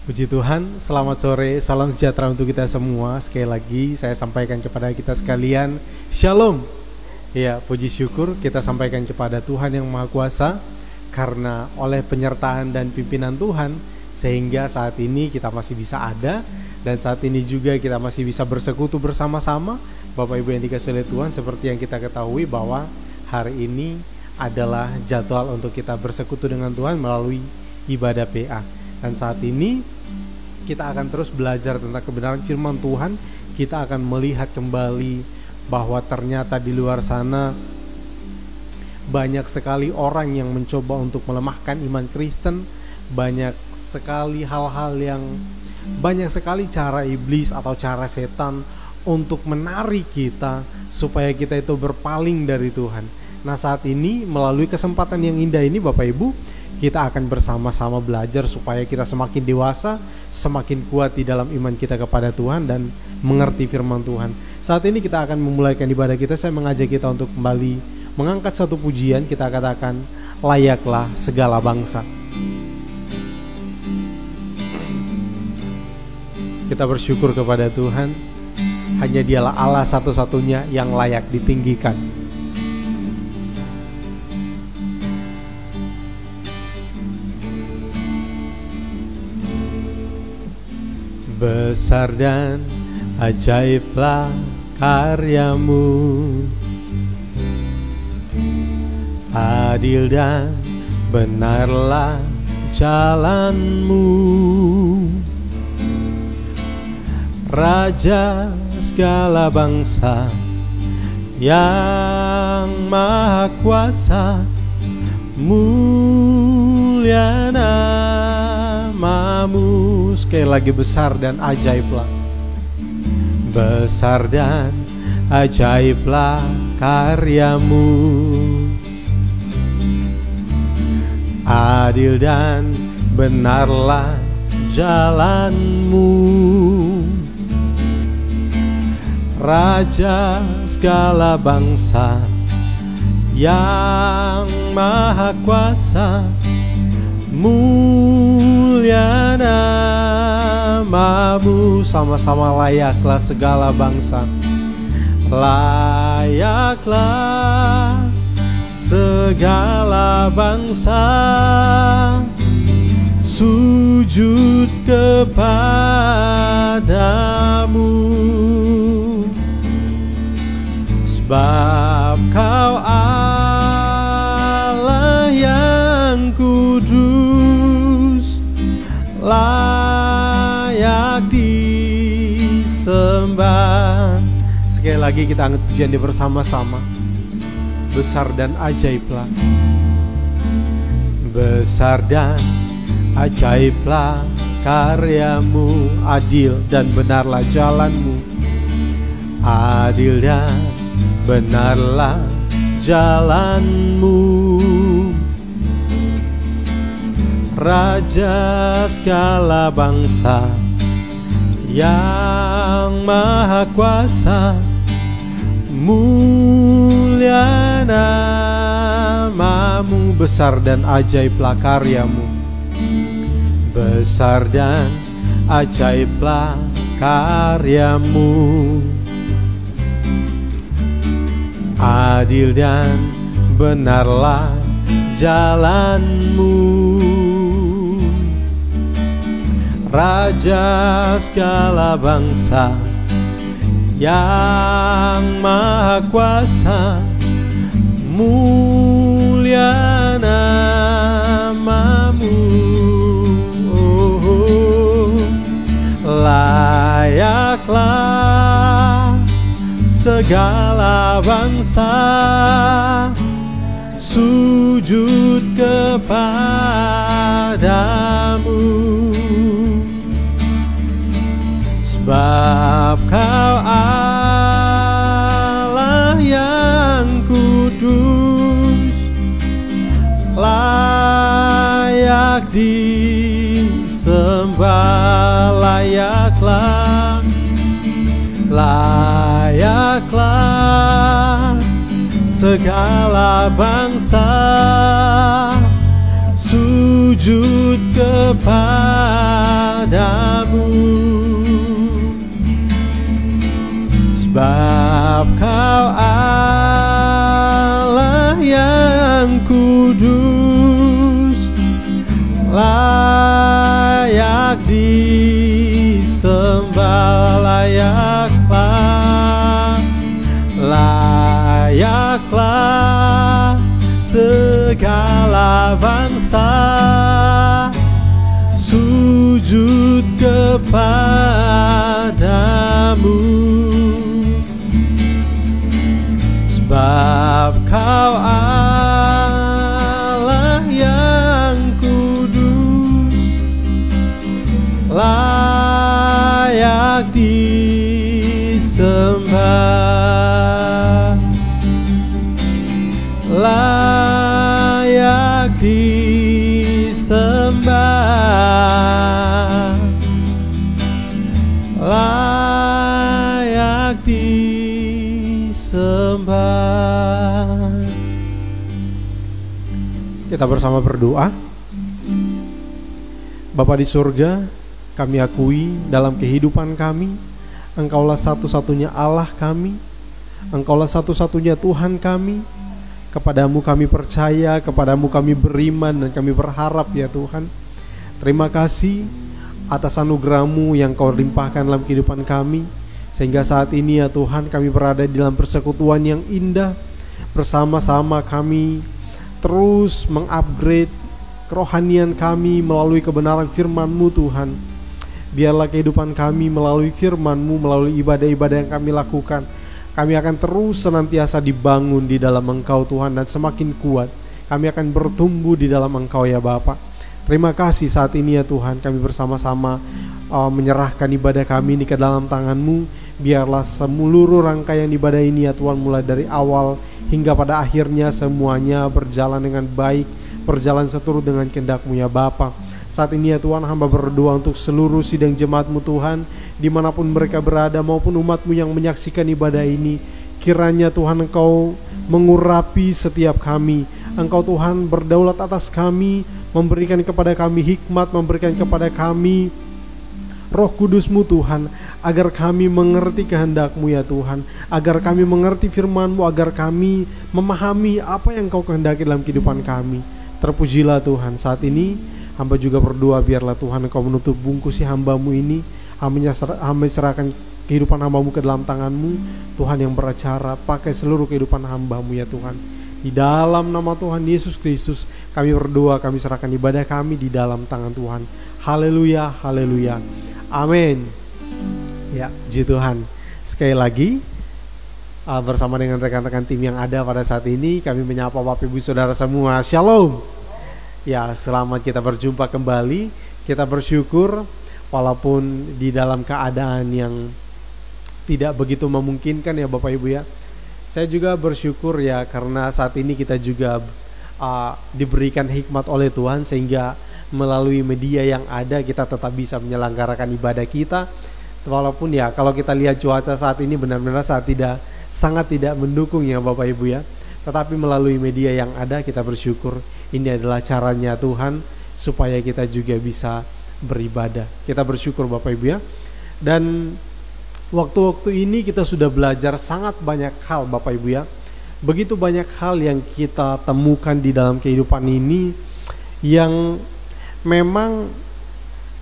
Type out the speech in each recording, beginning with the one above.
Puji Tuhan, selamat sore, salam sejahtera untuk kita semua. Sekali lagi saya sampaikan kepada kita sekalian, Shalom. Ya, puji syukur kita sampaikan kepada Tuhan yang Maha Kuasa, karena oleh penyertaan dan pimpinan Tuhan, sehingga saat ini kita masih bisa ada, dan saat ini juga kita masih bisa bersekutu bersama-sama. Bapak Ibu yang dikasihi oleh Tuhan, seperti yang kita ketahui bahwa hari ini adalah jadwal untuk kita bersekutu dengan Tuhan melalui ibadah PA. Dan saat ini kita akan terus belajar tentang kebenaran firman Tuhan. Kita akan melihat kembali bahwa ternyata di luar sana banyak sekali orang yang mencoba untuk melemahkan iman Kristen. Banyak sekali hal-hal yang banyak sekali cara iblis atau cara setan untuk menarik kita supaya kita itu berpaling dari Tuhan. Nah, saat ini melalui kesempatan yang indah ini Bapak Ibu, kita akan bersama-sama belajar supaya kita semakin dewasa, semakin kuat di dalam iman kita kepada Tuhan dan mengerti firman Tuhan. Saat ini kita akan memulaikan ibadah kita. Saya mengajak kita untuk kembali mengangkat satu pujian. Kita katakan, layaklah segala bangsa. Kita bersyukur kepada Tuhan. Hanya Dialah Allah satu-satunya yang layak ditinggikan. Besar dan ajaiblah karyamu, adil dan benarlah jalanmu, Raja segala bangsa yang Maha Kuasa, mulia namamu. Sekali lagi, besar dan ajaiblah. Besar dan ajaiblah karyamu, adil dan benarlah jalanmu, Raja segala bangsa yang Maha Kuasa, mulia namamu. Sama-sama, layaklah segala bangsa, layaklah segala bangsa sujud kepadamu, sebab Kau Allah yang kudus, layak disembah. Sekali lagi kita angkat pujian dia bersama-sama. Besar dan ajaiblah. Besar dan ajaiblah karyamu, adil dan benarlah jalanmu, adil dan benarlah jalanmu, Raja segala bangsa yang Maha Kuasa, mulia namamu. Besar dan ajaiblah karyamu, besar dan ajaiblah karyamu, adil dan benarlah jalanmu, Raja segala bangsa yang Maha Kuasa, mulia namamu. Layaklah segala bangsa sujud kepadamu, sebab Kau Allah yang kudus, layak disembah. Layaklah segala bangsa sujud kepadamu, kepadamu, sebab Kau Allah yang kudus, layak disembah, layaklah segala bangsa sujud kepadamu, sebab Kau Allah yang kudus, layak disembah, layak disembah, layak disembah. Kita bersama berdoa. Bapa di surga, kami akui dalam kehidupan kami, Engkaulah satu-satunya Allah kami, Engkaulah satu-satunya Tuhan kami. Kepadamu kami percaya, kepadamu kami beriman, dan kami berharap ya Tuhan. Terima kasih atas anugerah-Mu yang Kau limpahkan dalam kehidupan kami, sehingga saat ini ya Tuhan kami berada di dalam persekutuan yang indah. Bersama-sama kami terus mengupgrade kerohanian kami melalui kebenaran firman-Mu Tuhan. Biarlah kehidupan kami melalui firman-Mu, melalui ibadah-ibadah yang kami lakukan, kami akan terus senantiasa dibangun di dalam Engkau Tuhan, dan semakin kuat kami akan bertumbuh di dalam Engkau ya Bapa. Terima kasih saat ini ya Tuhan, kami bersama-sama menyerahkan ibadah kami ini ke dalam tangan-Mu. Biarlah seluruh rangkaian ibadah ini ya Tuhan, mulai dari awal hingga pada akhirnya semuanya berjalan dengan baik, berjalan seturut dengan kehendak-Mu ya Bapa. Saat ini ya Tuhan, hamba berdoa untuk seluruh sidang jemaat-Mu Tuhan, dimanapun mereka berada, maupun umat-Mu yang menyaksikan ibadah ini. Kiranya Tuhan Engkau mengurapi setiap kami. Engkau Tuhan berdaulat atas kami, memberikan kepada kami hikmat, memberikan kepada kami Roh Kudus-Mu Tuhan, agar kami mengerti kehendak-Mu ya Tuhan, agar kami mengerti firman-Mu, agar kami memahami apa yang Kau kehendaki dalam kehidupan kami. Terpujilah Tuhan. Saat ini hamba juga berdoa, biarlah Tuhan Engkau menutup bungkusi hamba-Mu ini. Hamba serahkan kehidupan hamba-Mu ke dalam tangan-Mu Tuhan, yang beracara pakai seluruh kehidupan hamba-Mu ya Tuhan. Di dalam nama Tuhan Yesus Kristus kami berdoa, kami serahkan ibadah kami di dalam tangan Tuhan. Haleluya, haleluya, amin. Ya, puji Tuhan. Sekali lagi bersama dengan rekan-rekan tim yang ada pada saat ini, kami menyapa Bapak Ibu Saudara semua. Shalom. Ya, selamat kita berjumpa kembali. Kita bersyukur walaupun di dalam keadaan yang tidak begitu memungkinkan ya Bapak Ibu ya. Saya juga bersyukur ya, karena saat ini kita juga diberikan hikmat oleh Tuhan, sehingga melalui media yang ada kita tetap bisa menyelenggarakan ibadah kita. Walaupun ya kalau kita lihat cuaca saat ini benar-benar sangat tidak mendukung ya Bapak Ibu ya. Tetapi melalui media yang ada kita bersyukur, ini adalah caranya Tuhan supaya kita juga bisa beribadah. Kita bersyukur Bapak Ibu ya. Dan waktu-waktu ini kita sudah belajar sangat banyak hal Bapak Ibu ya. Begitu banyak hal yang kita temukan di dalam kehidupan ini, yang memang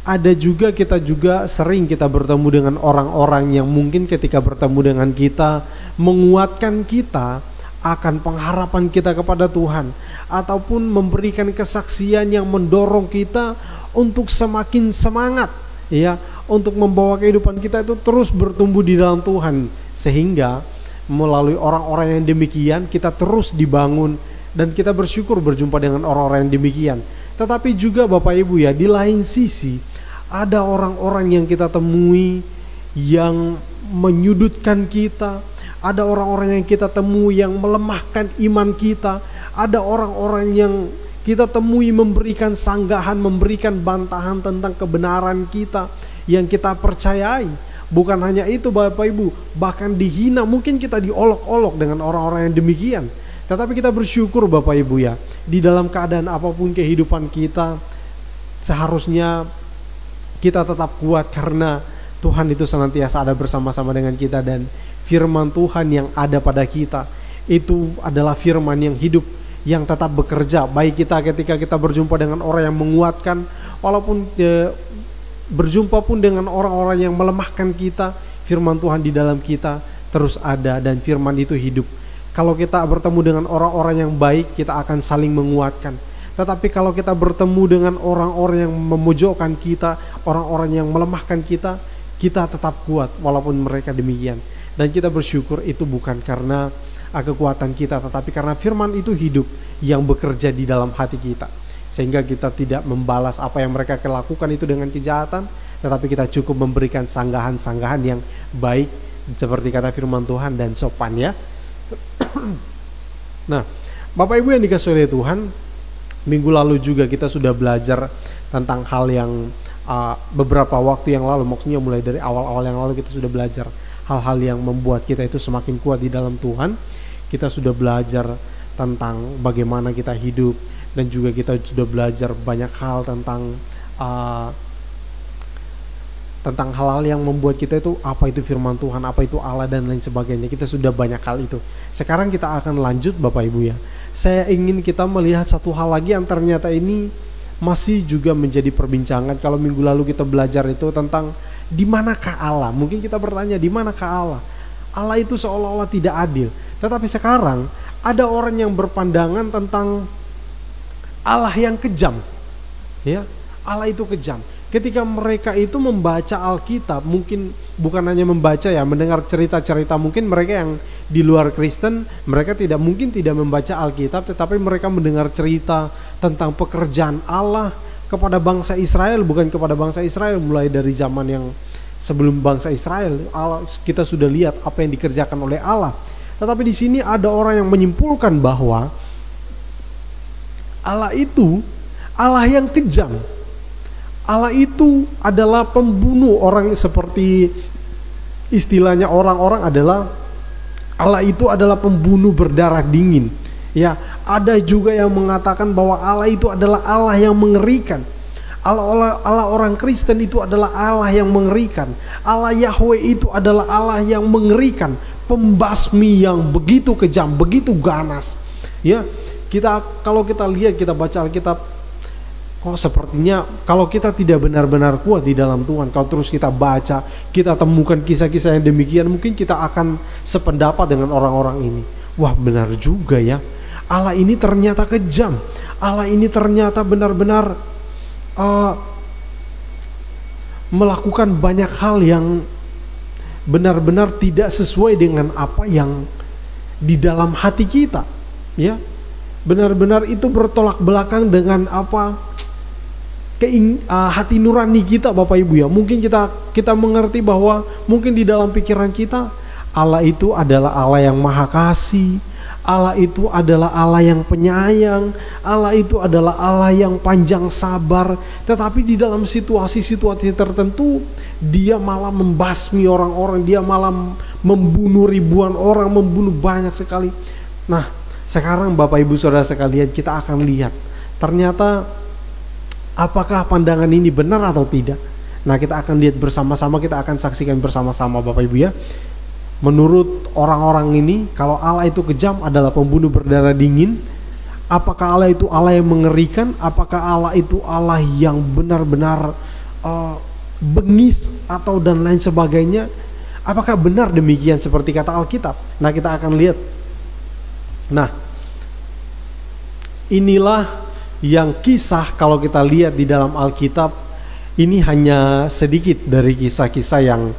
ada juga kita juga sering kita bertemu dengan orang-orang yang mungkin ketika bertemu dengan kita menguatkan kita akan pengharapan kita kepada Tuhan, ataupun memberikan kesaksian yang mendorong kita untuk semakin semangat ya, untuk membawa kehidupan kita itu terus bertumbuh di dalam Tuhan, sehingga melalui orang-orang yang demikian kita terus dibangun, dan kita bersyukur berjumpa dengan orang-orang yang demikian. Tetapi juga Bapak Ibu ya, di lain sisi ada orang-orang yang kita temui yang menyudutkan kita, ada orang-orang yang kita temui yang melemahkan iman kita, ada orang-orang yang kita temui memberikan sanggahan, memberikan bantahan tentang kebenaran kita yang kita percayai. Bukan hanya itu Bapak Ibu, bahkan dihina, mungkin kita diolok-olok dengan orang-orang yang demikian. Tetapi kita bersyukur Bapak Ibu ya, di dalam keadaan apapun kehidupan kita, seharusnya kita tetap kuat karena Tuhan itu senantiasa ada bersama-sama dengan kita, dan firman Tuhan yang ada pada kita itu adalah firman yang hidup, yang tetap bekerja. Baik kita ketika kita berjumpa dengan orang yang menguatkan, walaupun berjumpa pun dengan orang-orang yang melemahkan kita, firman Tuhan di dalam kita terus ada, dan firman itu hidup. Kalau kita bertemu dengan orang-orang yang baik, kita akan saling menguatkan. Tetapi kalau kita bertemu dengan orang-orang yang memojokkan kita, orang-orang yang melemahkan kita, kita tetap kuat walaupun mereka demikian. Dan kita bersyukur itu bukan karena kekuatan kita, tetapi karena firman itu hidup yang bekerja di dalam hati kita. Sehingga kita tidak membalas apa yang mereka lakukan itu dengan kejahatan, tetapi kita cukup memberikan sanggahan-sanggahan yang baik, seperti kata firman Tuhan, dan sopan ya. Nah, Bapak Ibu yang dikasihi oleh Tuhan, minggu lalu juga kita sudah belajar tentang hal yang beberapa waktu yang lalu, maksudnya mulai dari awal-awal yang lalu kita sudah belajar hal-hal yang membuat kita itu semakin kuat di dalam Tuhan. Kita sudah belajar tentang bagaimana kita hidup, dan juga kita sudah belajar banyak hal tentang hal-hal yang membuat kita itu, apa itu firman Tuhan, apa itu Allah, dan lain sebagainya. Kita sudah banyak hal itu. Sekarang kita akan lanjut Bapak Ibu ya. Saya ingin kita melihat satu hal lagi yang ternyata ini masih juga menjadi perbincangan. Kalau minggu lalu kita belajar itu tentang di manakah Allah. Mungkin kita bertanya, di manakah Allah? Allah itu seolah-olah tidak adil. Tetapi sekarang ada orang yang berpandangan tentang Allah yang kejam. Ya, Allah itu kejam. Ketika mereka itu membaca Alkitab, mungkin bukan hanya membaca ya, mendengar cerita-cerita, mungkin mereka yang di luar Kristen, mereka mungkin tidak membaca Alkitab, tetapi mereka mendengar cerita tentang pekerjaan Allah kepada bangsa Israel, bukan kepada bangsa Israel, mulai dari zaman yang sebelum bangsa Israel, Allah, kita sudah lihat apa yang dikerjakan oleh Allah. Tetapi di sini ada orang yang menyimpulkan bahwa Allah itu Allah yang kejam. Allah itu adalah pembunuh orang, seperti istilahnya orang-orang adalah Allah itu adalah pembunuh berdarah dingin. Ya, ada juga yang mengatakan bahwa Allah itu adalah Allah yang mengerikan. Allah orang Kristen itu adalah Allah yang mengerikan. Allah Yahweh itu adalah Allah yang mengerikan, pembasmi yang begitu kejam, begitu ganas. Ya, kalau kita lihat, kita baca Alkitab, kok sepertinya kalau kita tidak benar-benar kuat di dalam Tuhan, kalau terus kita baca, kita temukan kisah-kisah yang demikian, mungkin kita akan sependapat dengan orang-orang ini. Wah, benar juga ya, Allah ini ternyata kejam. Allah ini ternyata benar-benar melakukan banyak hal yang benar-benar tidak sesuai dengan apa yang di dalam hati kita. Ya, benar-benar itu bertolak belakang dengan apa hati nurani kita, Bapak Ibu ya. Mungkin kita mengerti bahwa mungkin di dalam pikiran kita Allah itu adalah Allah yang maha kasih, Allah itu adalah Allah yang penyayang, Allah itu adalah Allah yang panjang sabar. Tetapi di dalam situasi-situasi tertentu dia malah membasmi orang-orang, dia malah membunuh ribuan orang, membunuh banyak sekali. Nah, sekarang Bapak Ibu Saudara sekalian, kita akan lihat ternyata apakah pandangan ini benar atau tidak. Nah, kita akan lihat bersama-sama, kita akan saksikan bersama-sama Bapak Ibu ya. Menurut orang-orang ini, kalau Allah itu kejam, adalah pembunuh berdarah dingin, apakah Allah itu Allah yang mengerikan? Apakah Allah itu Allah yang benar-benar bengis atau dan lain sebagainya? Apakah benar demikian seperti kata Alkitab? Nah, kita akan lihat. Nah, inilah yang kisah, kalau kita lihat di dalam Alkitab, ini hanya sedikit dari kisah-kisah yang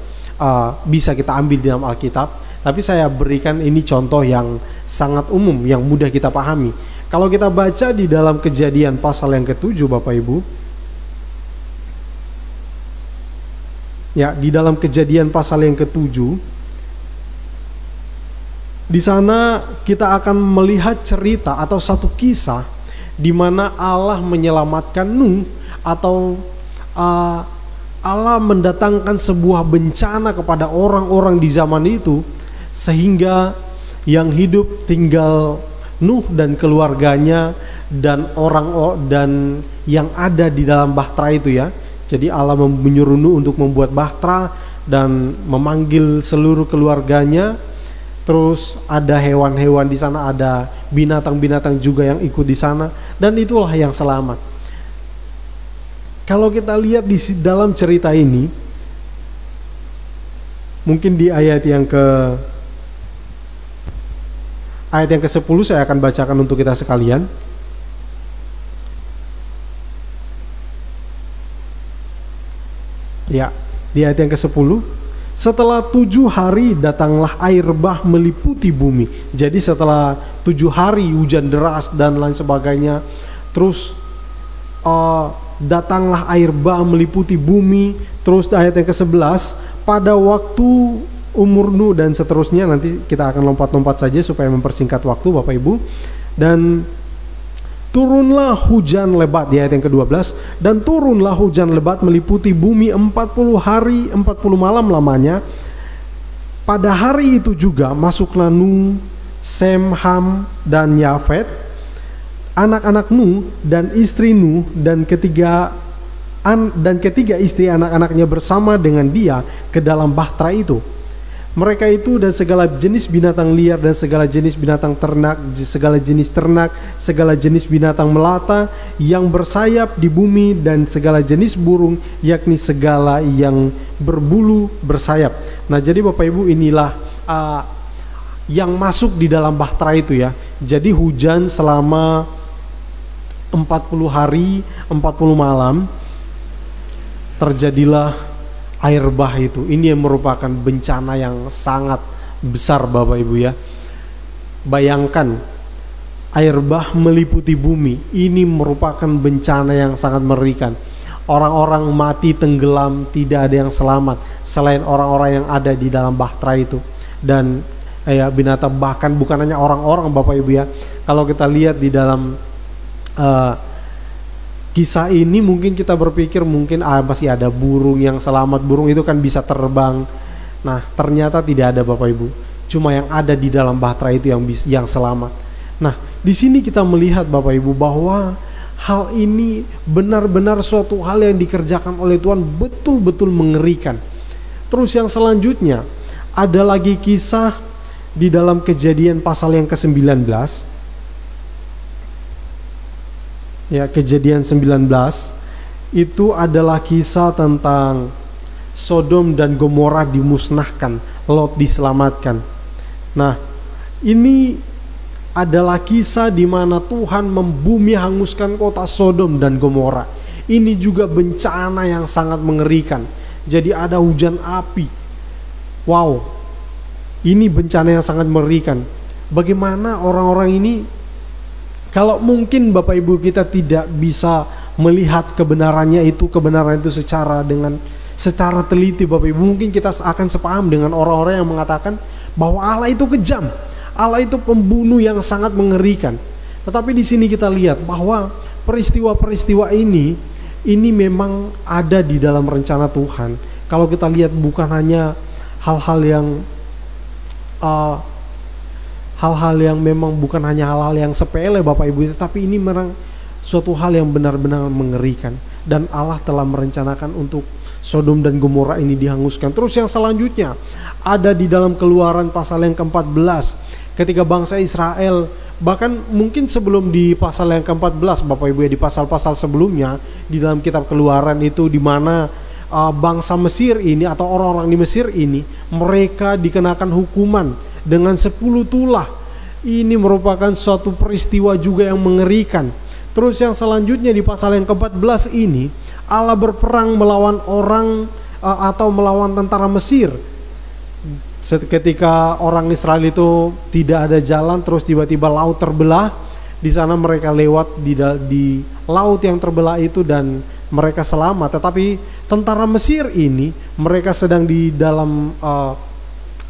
bisa kita ambil di dalam Alkitab. Tapi saya berikan ini contoh yang sangat umum, yang mudah kita pahami. Kalau kita baca di dalam Kejadian pasal yang ke-7 Bapak Ibu, ya, di dalam Kejadian pasal yang ke-7, di sana kita akan melihat cerita atau satu kisah di mana Allah menyelamatkan Nuh, atau Allah mendatangkan sebuah bencana kepada orang-orang di zaman itu, sehingga yang hidup tinggal Nuh dan keluarganya dan yang ada di dalam bahtera itu ya. Jadi Allah menyuruh Nuh untuk membuat bahtera dan memanggil seluruh keluarganya. Terus ada hewan-hewan di sana, ada binatang-binatang juga yang ikut di sana, dan itulah yang selamat. Kalau kita lihat di dalam cerita ini, mungkin di ayat yang ke-10 saya akan bacakan untuk kita sekalian. Ya, di ayat yang ke-10. Setelah 7 hari datanglah air bah meliputi bumi. Jadi setelah 7 hari hujan deras dan lain sebagainya, terus datanglah air bah meliputi bumi. Terus ayat yang ke-11, pada waktu umur Nuh dan seterusnya, nanti kita akan lompat-lompat saja supaya mempersingkat waktu Bapak Ibu. Dan turunlah hujan lebat di ayat yang ke-12, dan turunlah hujan lebat meliputi bumi 40 hari 40 malam lamanya. Pada hari itu juga masuklah Nuh, Sem, Ham, dan Yafet, anak-anak Nuh dan istri Nuh, dan ketiga istri anak-anaknya bersama dengan dia ke dalam bahtera itu. Mereka itu dan segala jenis binatang liar dan segala jenis binatang ternak, segala jenis ternak, segala jenis binatang melata yang bersayap di bumi, dan segala jenis burung, yakni segala yang berbulu bersayap. Nah, jadi Bapak Ibu, inilah yang masuk di dalam bahtera itu ya. Jadi hujan selama 40 hari 40 malam, terjadilah air bah itu. Ini yang merupakan bencana yang sangat besar Bapak Ibu ya. Bayangkan air bah meliputi bumi. Ini merupakan bencana yang sangat mengerikan. Orang-orang mati tenggelam, tidak ada yang selamat selain orang-orang yang ada di dalam bahtera itu. Dan binatang, bahkan bukan hanya orang-orang Bapak Ibu ya. Kalau kita lihat di dalam kisah ini, mungkin kita berpikir mungkin masih ada burung yang selamat, burung itu kan bisa terbang. Nah, ternyata tidak ada Bapak Ibu. Cuma yang ada di dalam bahtera itu yang selamat. Nah, di sini kita melihat Bapak Ibu bahwa hal ini benar-benar suatu hal yang dikerjakan oleh Tuhan, betul-betul mengerikan. Terus yang selanjutnya ada lagi kisah di dalam Kejadian pasal yang ke-19. Ya, Kejadian 19 itu adalah kisah tentang Sodom dan Gomora dimusnahkan, Lot diselamatkan. Nah, ini adalah kisah di mana Tuhan membumi hanguskan kota Sodom dan Gomora. Ini juga bencana yang sangat mengerikan. Jadi ada hujan api. Wow, ini bencana yang sangat mengerikan. Bagaimana orang-orang ini, kalau mungkin Bapak Ibu kita tidak bisa melihat kebenaran itu secara teliti Bapak Ibu, mungkin kita akan sepaham dengan orang-orang yang mengatakan bahwa Allah itu kejam, Allah itu pembunuh yang sangat mengerikan. Tetapi di sini kita lihat bahwa peristiwa-peristiwa ini memang ada di dalam rencana Tuhan. Kalau kita lihat bukan hanya hal-hal yang memang bukan hanya hal-hal yang sepele Bapak Ibu, tapi ini memang suatu hal yang benar-benar mengerikan. Dan Allah telah merencanakan untuk Sodom dan Gomora ini dihanguskan. Terus yang selanjutnya ada di dalam Keluaran pasal yang ke-14, ketika bangsa Israel, bahkan mungkin sebelum di pasal yang ke-14 Bapak Ibu ya, di pasal-pasal sebelumnya di dalam kitab Keluaran itu, di mana bangsa Mesir ini atau orang-orang di Mesir ini, mereka dikenakan hukuman dengan 10 tulah. Ini merupakan suatu peristiwa juga yang mengerikan. Terus yang selanjutnya di pasal yang ke-14 ini, Allah berperang melawan atau melawan tentara Mesir. Ketika orang Israel itu tidak ada jalan, terus tiba-tiba laut terbelah. Di sana mereka lewat di laut yang terbelah itu dan mereka selamat. Tetapi tentara Mesir ini, mereka sedang di dalam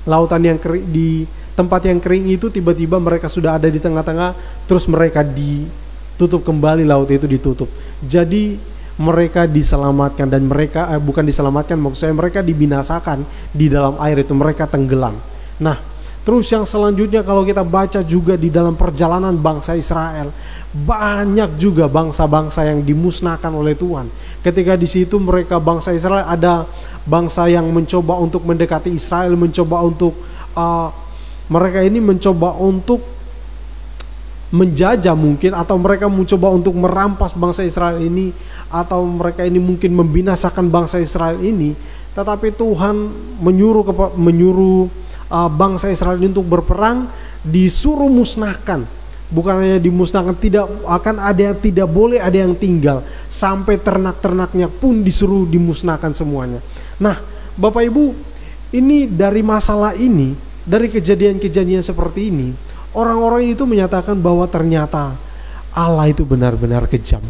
lautan yang kering, di tempat yang kering itu, tiba-tiba mereka sudah ada di tengah-tengah, terus mereka ditutup kembali, laut itu ditutup. Jadi mereka diselamatkan, dan mereka bukan diselamatkan, maksud saya mereka dibinasakan di dalam air itu, mereka tenggelam. Nah, Terus yang selanjutnya kalau kita baca juga di dalam perjalanan bangsa Israel, banyak juga bangsa-bangsa yang dimusnahkan oleh Tuhan. Ketika di situ mereka bangsa Israel, ada bangsa yang mencoba untuk mendekati Israel, mencoba untuk mereka ini mencoba untuk menjajah mungkin, atau mereka mencoba untuk merampas bangsa Israel ini, atau mereka ini mungkin membinasakan bangsa Israel ini. Tetapi Tuhan menyuruh bangsa Israel ini untuk berperang, disuruh musnahkan. Bukan hanya dimusnahkan, tidak akan ada yang tidak boleh ada yang tinggal, sampai ternak-ternaknya pun disuruh dimusnahkan semuanya. Nah, Bapak Ibu, ini dari masalah ini, dari kejadian-kejadian seperti ini, orang-orang itu menyatakan bahwa ternyata Allah itu benar-benar kejam.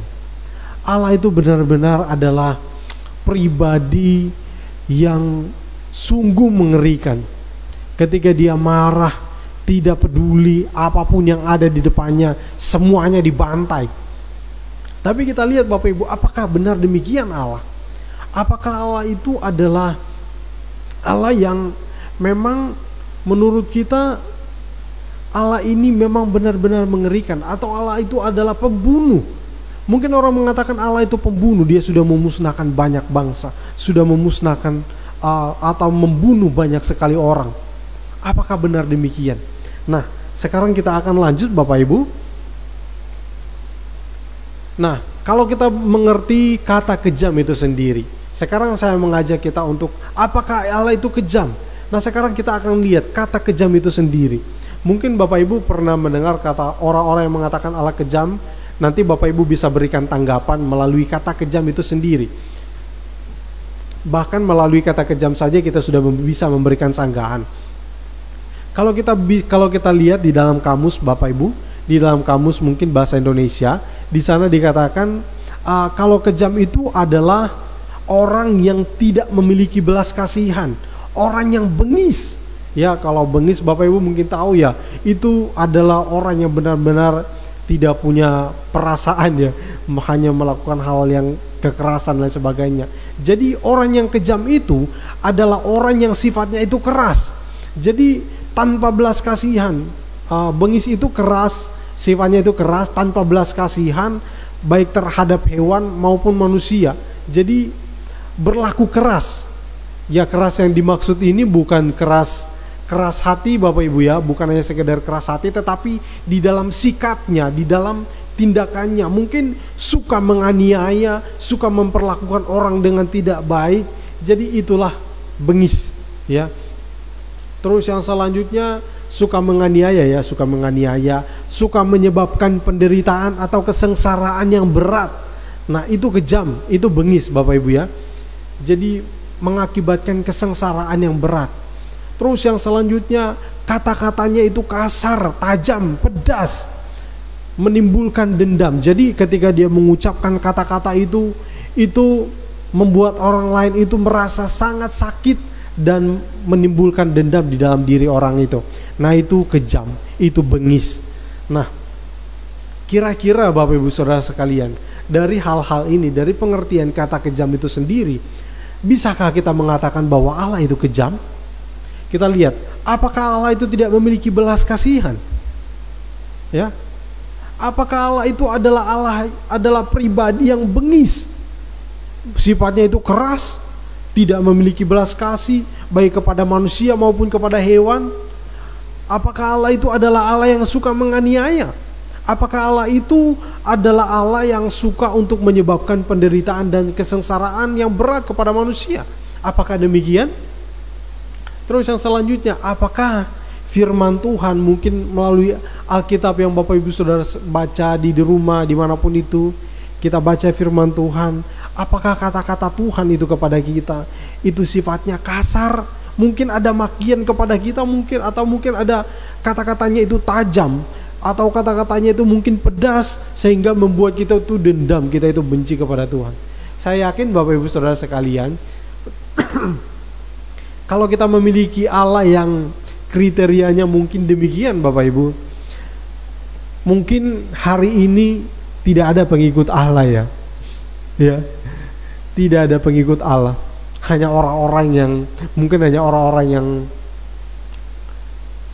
Allah itu benar-benar adalah pribadi yang sungguh mengerikan. Ketika dia marah, tidak peduli apapun yang ada di depannya, semuanya dibantai. Tapi kita lihat Bapak Ibu, apakah benar demikian Allah? Apakah Allah itu adalah Allah yang memang menurut kita Allah ini memang benar-benar mengerikan, atau Allah itu adalah pembunuh? Mungkin orang mengatakan Allah itu pembunuh, dia sudah memusnahkan banyak bangsa, sudah memusnahkan atau membunuh banyak sekali orang. Apakah benar demikian? Nah, sekarang kita akan lanjut Bapak Ibu. Nah, kalau kita mengerti kata kejam itu sendiri, sekarang saya mengajak kita untuk apakah Allah itu kejam? Nah, sekarang kita akan lihat kata kejam itu sendiri. Mungkin Bapak Ibu pernah mendengar kata orang-orang yang mengatakan Allah kejam. Nanti Bapak Ibu bisa berikan tanggapan melalui kata kejam itu sendiri. Bahkan melalui kata kejam saja kita sudah bisa memberikan sanggahan. Kalau kita lihat di dalam kamus Bapak Ibu, di dalam kamus mungkin bahasa Indonesia, di sana dikatakan kalau kejam itu adalah orang yang tidak memiliki belas kasihan, orang yang bengis. Ya, kalau bengis Bapak Ibu mungkin tahu ya, itu adalah orang yang benar-benar tidak punya perasaan ya, hanya melakukan hal yang kekerasan dan sebagainya. Jadi orang yang kejam itu adalah orang yang sifatnya itu keras. Jadi tanpa belas kasihan, bengis itu keras, sifatnya itu keras, tanpa belas kasihan, baik terhadap hewan maupun manusia. Jadi berlaku keras. Ya, keras yang dimaksud ini bukan keras hati Bapak Ibu ya, bukan hanya sekedar keras hati, tetapi di dalam sikapnya, di dalam tindakannya, mungkin suka menganiaya, suka memperlakukan orang dengan tidak baik. Jadi itulah bengis ya. Terus yang selanjutnya suka menganiaya ya, suka menyebabkan penderitaan atau kesengsaraan yang berat. Nah, itu kejam, itu bengis Bapak Ibu ya. Jadi mengakibatkan kesengsaraan yang berat. Terus yang selanjutnya kata-katanya itu kasar, tajam, pedas, menimbulkan dendam. Jadi ketika dia mengucapkan kata-kata itu membuat orang lain itu merasa sangat sakit dan menimbulkan dendam di dalam diri orang itu. Nah, itu kejam, itu bengis. Nah, kira-kira Bapak Ibu Saudara sekalian, dari hal-hal ini, dari pengertian kata kejam itu sendiri, bisakah kita mengatakan bahwa Allah itu kejam? Kita lihat, apakah Allah itu tidak memiliki belas kasihan? Ya. Apakah Allah itu adalah pribadi yang bengis? Sifatnya itu keras, tidak memiliki belas kasih baik kepada manusia maupun kepada hewan? Apakah Allah itu adalah Allah yang suka menganiaya? Apakah Allah itu adalah Allah yang suka untuk menyebabkan penderitaan dan kesengsaraan yang berat kepada manusia? Apakah demikian? Terus yang selanjutnya, apakah firman Tuhan mungkin melalui Alkitab yang Bapak Ibu Saudara baca di rumah, dimanapun itu, kita baca firman Tuhan, apakah kata-kata Tuhan itu kepada kita itu sifatnya kasar? Mungkin ada makian kepada kita, atau mungkin ada kata-katanya itu tajam, atau kata-katanya itu mungkin pedas sehingga membuat kita itu dendam, kita itu benci kepada Tuhan. Saya yakin Bapak Ibu Saudara sekalian, kalau kita memiliki Allah yang kriterianya mungkin demikian Bapak Ibu, mungkin hari ini tidak ada pengikut Allah ya. Ya, tidak ada pengikut Allah, hanya orang-orang yang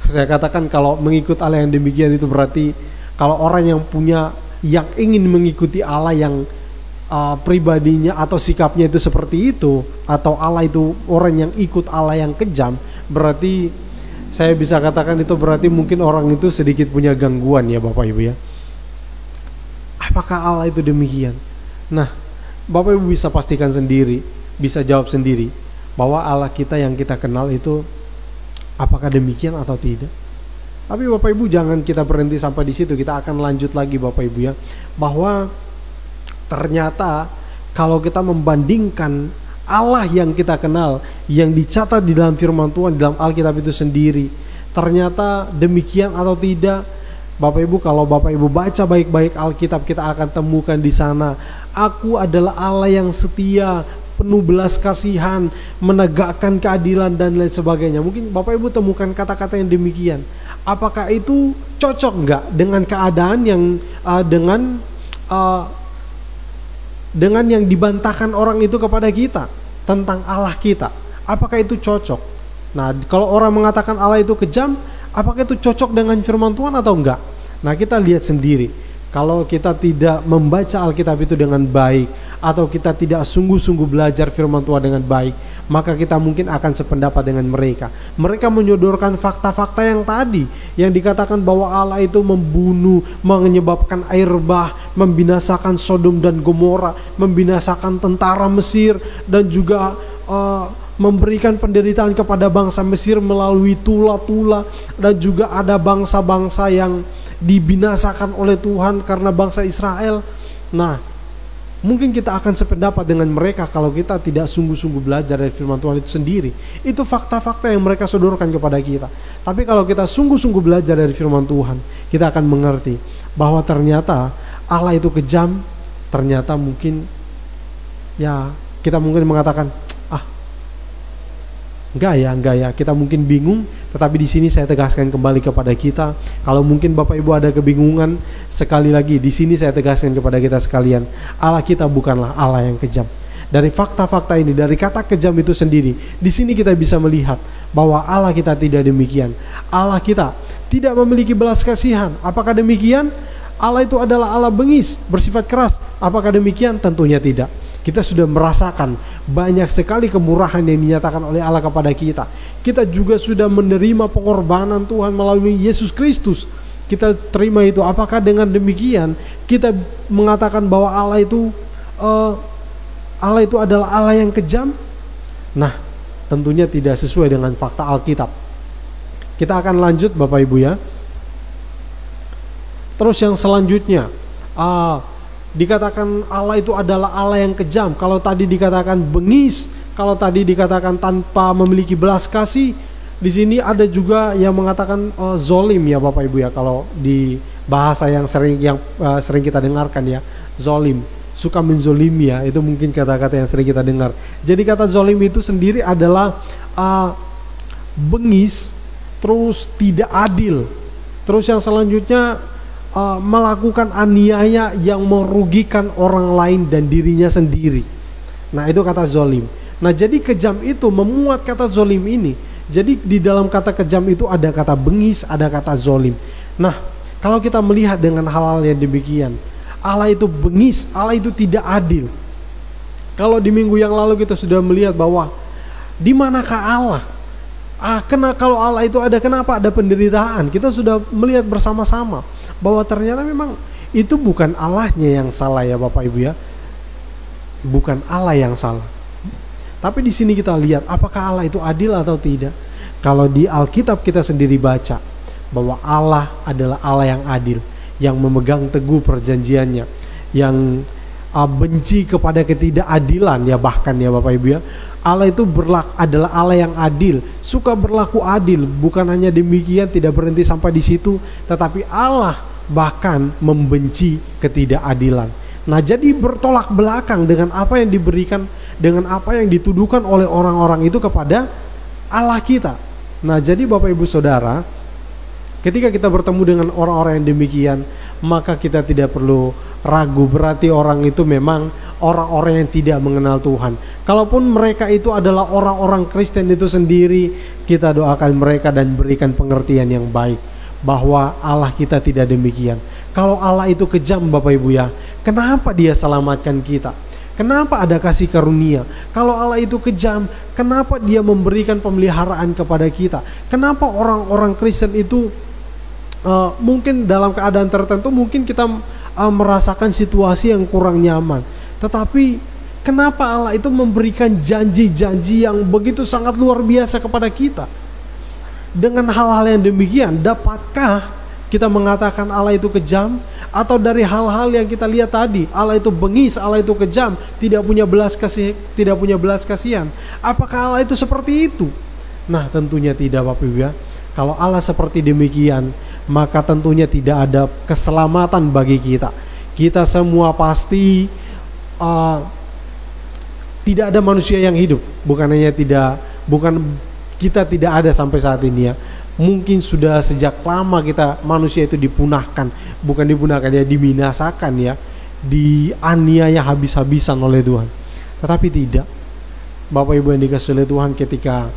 saya katakan kalau mengikut Allah yang demikian itu berarti kalau orang yang ingin mengikuti Allah yang pribadinya atau sikapnya itu seperti itu, atau Allah itu orang yang ikut Allah yang kejam, berarti saya bisa katakan itu berarti mungkin orang itu sedikit punya gangguan ya Bapak Ibu ya. Apakah Allah itu demikian? Nah, Bapak Ibu bisa pastikan sendiri, bisa jawab sendiri bahwa Allah kita yang kita kenal itu apakah demikian atau tidak. Tapi Bapak Ibu jangan kita berhenti sampai di situ, kita akan lanjut lagi Bapak Ibu ya, bahwa ternyata kalau kita membandingkan Allah yang kita kenal, yang dicatat di dalam firman Tuhan, di dalam Alkitab itu sendiri, ternyata demikian atau tidak, Bapak Ibu, kalau Bapak Ibu baca baik-baik Alkitab, kita akan temukan di sana, Aku adalah Allah yang setia, penuh belas kasihan, menegakkan keadilan dan lain sebagainya. Mungkin Bapak Ibu temukan kata-kata yang demikian. Apakah itu cocok enggak dengan keadaan yang dengan yang dibantahkan orang itu kepada kita tentang Allah kita? Apakah itu cocok? Nah, kalau orang mengatakan Allah itu kejam, apakah itu cocok dengan firman Tuhan atau enggak? Nah, kita lihat sendiri. Kalau kita tidak membaca Alkitab itu dengan baik, atau kita tidak sungguh-sungguh belajar firman Tuhan dengan baik, maka kita mungkin akan sependapat dengan mereka. Mereka menyodorkan fakta-fakta yang tadi, yang dikatakan bahwa Allah itu membunuh, menyebabkan air bah, membinasakan Sodom dan Gomora, membinasakan tentara Mesir, dan juga memberikan penderitaan kepada bangsa Mesir melalui tula-tula, dan juga ada bangsa-bangsa yang dibinasakan oleh Tuhan karena bangsa Israel. Nah, mungkin kita akan sependapat dengan mereka kalau kita tidak sungguh-sungguh belajar dari firman Tuhan itu sendiri. Itu fakta-fakta yang mereka sodorkan kepada kita. Tapi kalau kita sungguh-sungguh belajar dari firman Tuhan, kita akan mengerti bahwa ternyata Allah itu kejam. Ternyata mungkin ya kita mungkin mengatakan, enggak ya, kita mungkin bingung. Tetapi di sini saya tegaskan kembali kepada kita, kalau mungkin Bapak Ibu ada kebingungan, sekali lagi di sini saya tegaskan kepada kita sekalian, Allah kita bukanlah Allah yang kejam. Dari fakta-fakta ini, dari kata kejam itu sendiri, di sini kita bisa melihat bahwa Allah kita tidak demikian. Allah kita tidak memiliki belas kasihan. Apakah demikian? Allah itu adalah Allah bengis, bersifat keras. Apakah demikian? Tentunya tidak. Kita sudah merasakan banyak sekali kemurahan yang dinyatakan oleh Allah kepada kita. Kita juga sudah menerima pengorbanan Tuhan melalui Yesus Kristus. Kita terima itu. Apakah dengan demikian kita mengatakan bahwa Allah itu adalah Allah yang kejam? Nah, tentunya tidak sesuai dengan fakta Alkitab. Kita akan lanjut Bapak Ibu ya. Terus yang selanjutnya, dikatakan Allah itu adalah Allah yang kejam. Kalau tadi dikatakan bengis, kalau tadi dikatakan tanpa memiliki belas kasih, di sini ada juga yang mengatakan zolim ya Bapak Ibu ya. Kalau di bahasa yang sering kita dengarkan ya, zolim, suka menzolimi ya, itu mungkin kata-kata yang sering kita dengar. Jadi kata zolim itu sendiri adalah bengis, terus tidak adil. Terus yang selanjutnya melakukan aniaya yang merugikan orang lain dan dirinya sendiri. Nah, itu kata zolim. Nah, jadi kejam itu memuat kata zolim ini. Jadi di dalam kata kejam itu ada kata bengis, ada kata zolim. Nah, kalau kita melihat dengan hal-hal yang demikian, Allah itu bengis, Allah itu tidak adil. Kalau di minggu yang lalu kita sudah melihat bahwa di manakah Allah? Kalau Allah itu ada, kenapa ada penderitaan? Kita sudah melihat bersama-sama bahwa ternyata memang itu bukan Allahnya yang salah ya Bapak Ibu ya. Bukan Allah yang salah. Tapi di sini kita lihat apakah Allah itu adil atau tidak. Kalau di Alkitab kita sendiri baca bahwa Allah adalah Allah yang adil, yang memegang teguh perjanjiannya, yang benci kepada ketidakadilan ya, bahkan ya Bapak Ibu ya. Allah itu adalah Allah yang adil, suka berlaku adil. Bukan hanya demikian, tidak berhenti sampai di situ, tetapi Allah bahkan membenci ketidakadilan. Nah, jadi bertolak belakang dengan apa yang diberikan, dengan apa yang dituduhkan oleh orang-orang itu kepada Allah kita. Nah, jadi Bapak Ibu Saudara, ketika kita bertemu dengan orang-orang yang demikian, maka kita tidak perlu ragu, berarti orang itu memang orang-orang yang tidak mengenal Tuhan. Kalaupun mereka itu adalah orang-orang Kristen itu sendiri, kita doakan mereka dan berikan pengertian yang baik bahwa Allah kita tidak demikian. Kalau Allah itu kejam Bapak Ibu ya, kenapa dia selamatkan kita? Kenapa ada kasih karunia? Kalau Allah itu kejam, kenapa dia memberikan pemeliharaan kepada kita? Kenapa orang-orang Kristen itu mungkin dalam keadaan tertentu mungkin kita merasakan situasi yang kurang nyaman, tetapi kenapa Allah itu memberikan janji-janji yang begitu sangat luar biasa kepada kita? Dengan hal-hal yang demikian, dapatkah kita mengatakan Allah itu kejam? Atau dari hal-hal yang kita lihat tadi, Allah itu bengis, Allah itu kejam, tidak punya belas kasihan. Apakah Allah itu seperti itu? Nah, tentunya tidak Bapak Ibu ya. Kalau Allah seperti demikian, maka tentunya tidak ada keselamatan bagi kita. Kita semua pasti tidak ada manusia yang hidup. Kita tidak ada sampai saat ini ya. Mungkin sudah sejak lama kita manusia itu diminasakan ya, dianiaya habis-habisan oleh Tuhan. Tetapi tidak, Bapak Ibu yang dikasihi oleh Tuhan, ketika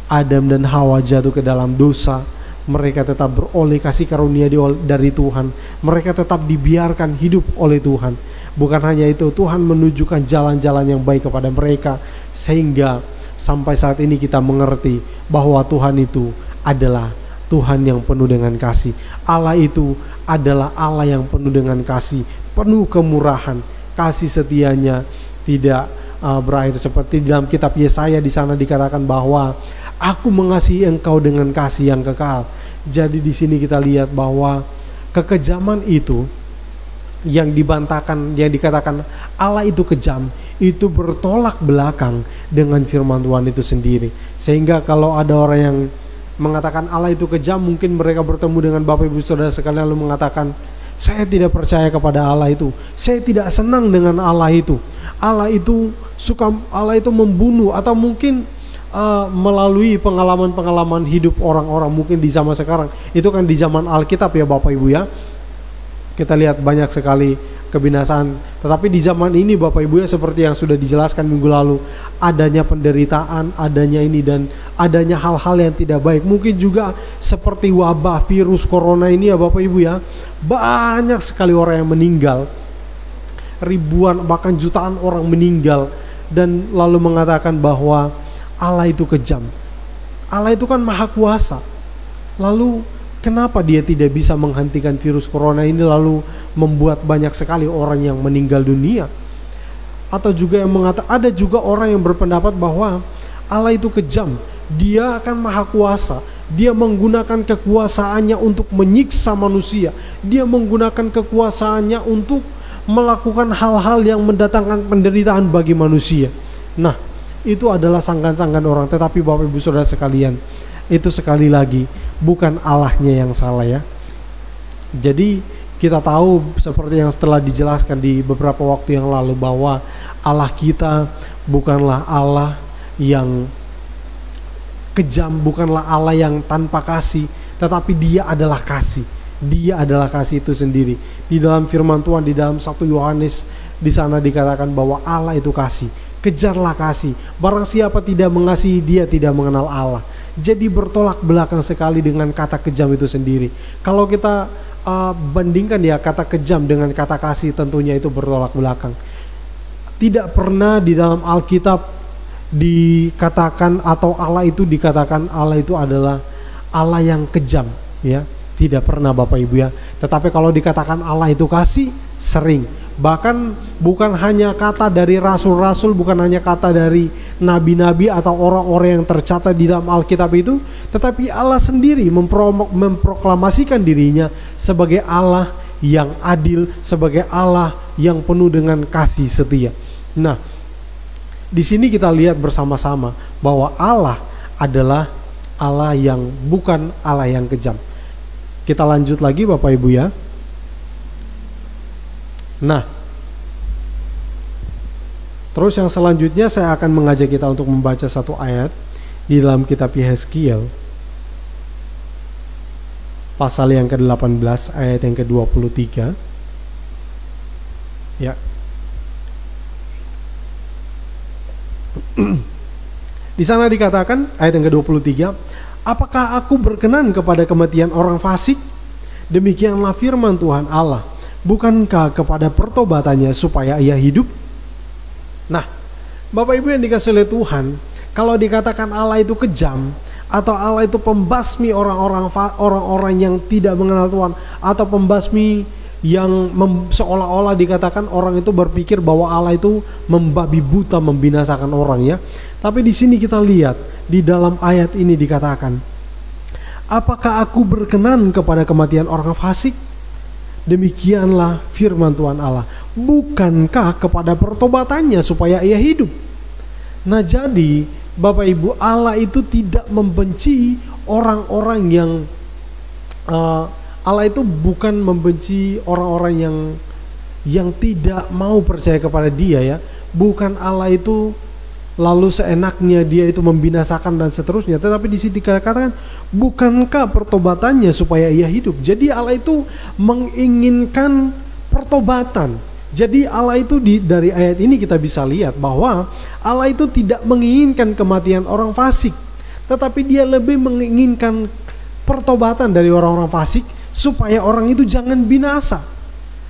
Adam dan Hawa jatuh ke dalam dosa, mereka tetap beroleh kasih karunia dari Tuhan. Mereka tetap dibiarkan hidup oleh Tuhan. Bukan hanya itu, Tuhan menunjukkan jalan-jalan yang baik kepada mereka, sehingga sampai saat ini kita mengerti bahwa Tuhan itu adalah Tuhan yang penuh dengan kasih. Allah itu adalah Allah yang penuh dengan kasih, penuh kemurahan. Kasih setianya tidak berakhir, seperti dalam kitab Yesaya di sana dikatakan bahwa Aku mengasihi engkau dengan kasih yang kekal. Jadi di sini kita lihat bahwa kekejaman itu yang dibantahkan, yang dikatakan Allah itu kejam, itu bertolak belakang dengan firman Tuhan itu sendiri. Sehingga kalau ada orang yang mengatakan Allah itu kejam, mungkin mereka bertemu dengan Bapak Ibu Saudara sekalian lalu mengatakan, saya tidak percaya kepada Allah itu, saya tidak senang dengan Allah itu, Allah itu membunuh, atau mungkin melalui pengalaman-pengalaman hidup orang-orang mungkin di zaman sekarang. Itu kan di zaman Alkitab ya Bapak Ibu ya, kita lihat banyak sekali kebinasaan. Tetapi di zaman ini Bapak Ibu ya, seperti yang sudah dijelaskan minggu lalu, adanya penderitaan, adanya ini dan adanya hal-hal yang tidak baik. Mungkin juga seperti wabah virus corona ini ya Bapak Ibu ya, banyak sekali orang yang meninggal, ribuan bahkan jutaan orang meninggal, dan lalu mengatakan bahwa Allah itu kejam. Allah itu kan maha kuasa. Lalu kenapa dia tidak bisa menghentikan virus corona ini, lalu membuat banyak sekali orang yang meninggal dunia? Atau juga yang ada juga orang yang berpendapat bahwa Allah itu kejam, dia akan maha kuasa, dia menggunakan kekuasaannya untuk menyiksa manusia, dia menggunakan kekuasaannya untuk melakukan hal-hal yang mendatangkan penderitaan bagi manusia. Nah, itu adalah sangkan-sangkan orang. Tetapi Bapak Ibu Saudara sekalian, itu sekali lagi bukan Allahnya yang salah ya. Jadi kita tahu seperti yang setelah dijelaskan di beberapa waktu yang lalu, bahwa Allah kita bukanlah Allah yang kejam, bukanlah Allah yang tanpa kasih, tetapi dia adalah kasih. Dia adalah kasih itu sendiri. Di dalam firman Tuhan, di dalam 1 Yohanes di sana dikatakan bahwa Allah itu kasih. Kejarlah kasih. Barang siapa tidak mengasihi, dia tidak mengenal Allah. Jadi bertolak belakang sekali dengan kata kejam itu sendiri. Kalau kita bandingkan ya kata kejam dengan kata kasih, tentunya itu bertolak belakang. Tidak pernah di dalam Alkitab dikatakan atau Allah itu dikatakan Allah itu adalah Allah yang kejam ya. Tidak pernah Bapak Ibu ya. Tetapi kalau dikatakan Allah itu kasih, sering. Bahkan bukan hanya kata dari rasul-rasul, bukan hanya kata dari nabi-nabi atau orang-orang yang tercatat di dalam Alkitab itu, tetapi Allah sendiri memproklamasikan dirinya sebagai Allah yang adil, sebagai Allah yang penuh dengan kasih setia. Nah, di sini kita lihat bersama-sama bahwa Allah adalah Allah yang bukan Allah yang kejam. Kita lanjut lagi Bapak Ibu ya. Nah, terus yang selanjutnya saya akan mengajak kita untuk membaca satu ayat di dalam kitab Yehezkiel pasal yang ke-18 ayat yang ke-23 ya. Di sana dikatakan ayat yang ke-23, apakah aku berkenan kepada kematian orang fasik? Demikianlah firman Tuhan Allah, bukankah kepada pertobatannya supaya ia hidup? Nah, Bapak Ibu yang dikasih oleh Tuhan, kalau dikatakan Allah itu kejam, atau Allah itu pembasmi orang-orang yang tidak mengenal Tuhan, atau pembasmi yang seolah-olah dikatakan orang itu berpikir bahwa Allah itu membabi buta, membinasakan orang, ya. Tapi di sini kita lihat di dalam ayat ini dikatakan, apakah aku berkenan kepada kematian orang fasik? Demikianlah firman Tuhan Allah, bukankah kepada pertobatannya supaya ia hidup? Nah, jadi Bapak Ibu, Allah itu tidak membenci orang-orang yang Allah itu bukan membenci orang-orang yang tidak mau percaya kepada Dia, ya. Bukan Allah itu lalu seenaknya Dia itu membinasakan dan seterusnya. Tetapi di sini dikatakan, bukankah pertobatannya supaya ia hidup? Jadi Allah itu menginginkan pertobatan. Jadi Allah itu dari ayat ini kita bisa lihat bahwa Allah itu tidak menginginkan kematian orang fasik, tetapi Dia lebih menginginkan pertobatan dari orang-orang fasik supaya orang itu jangan binasa.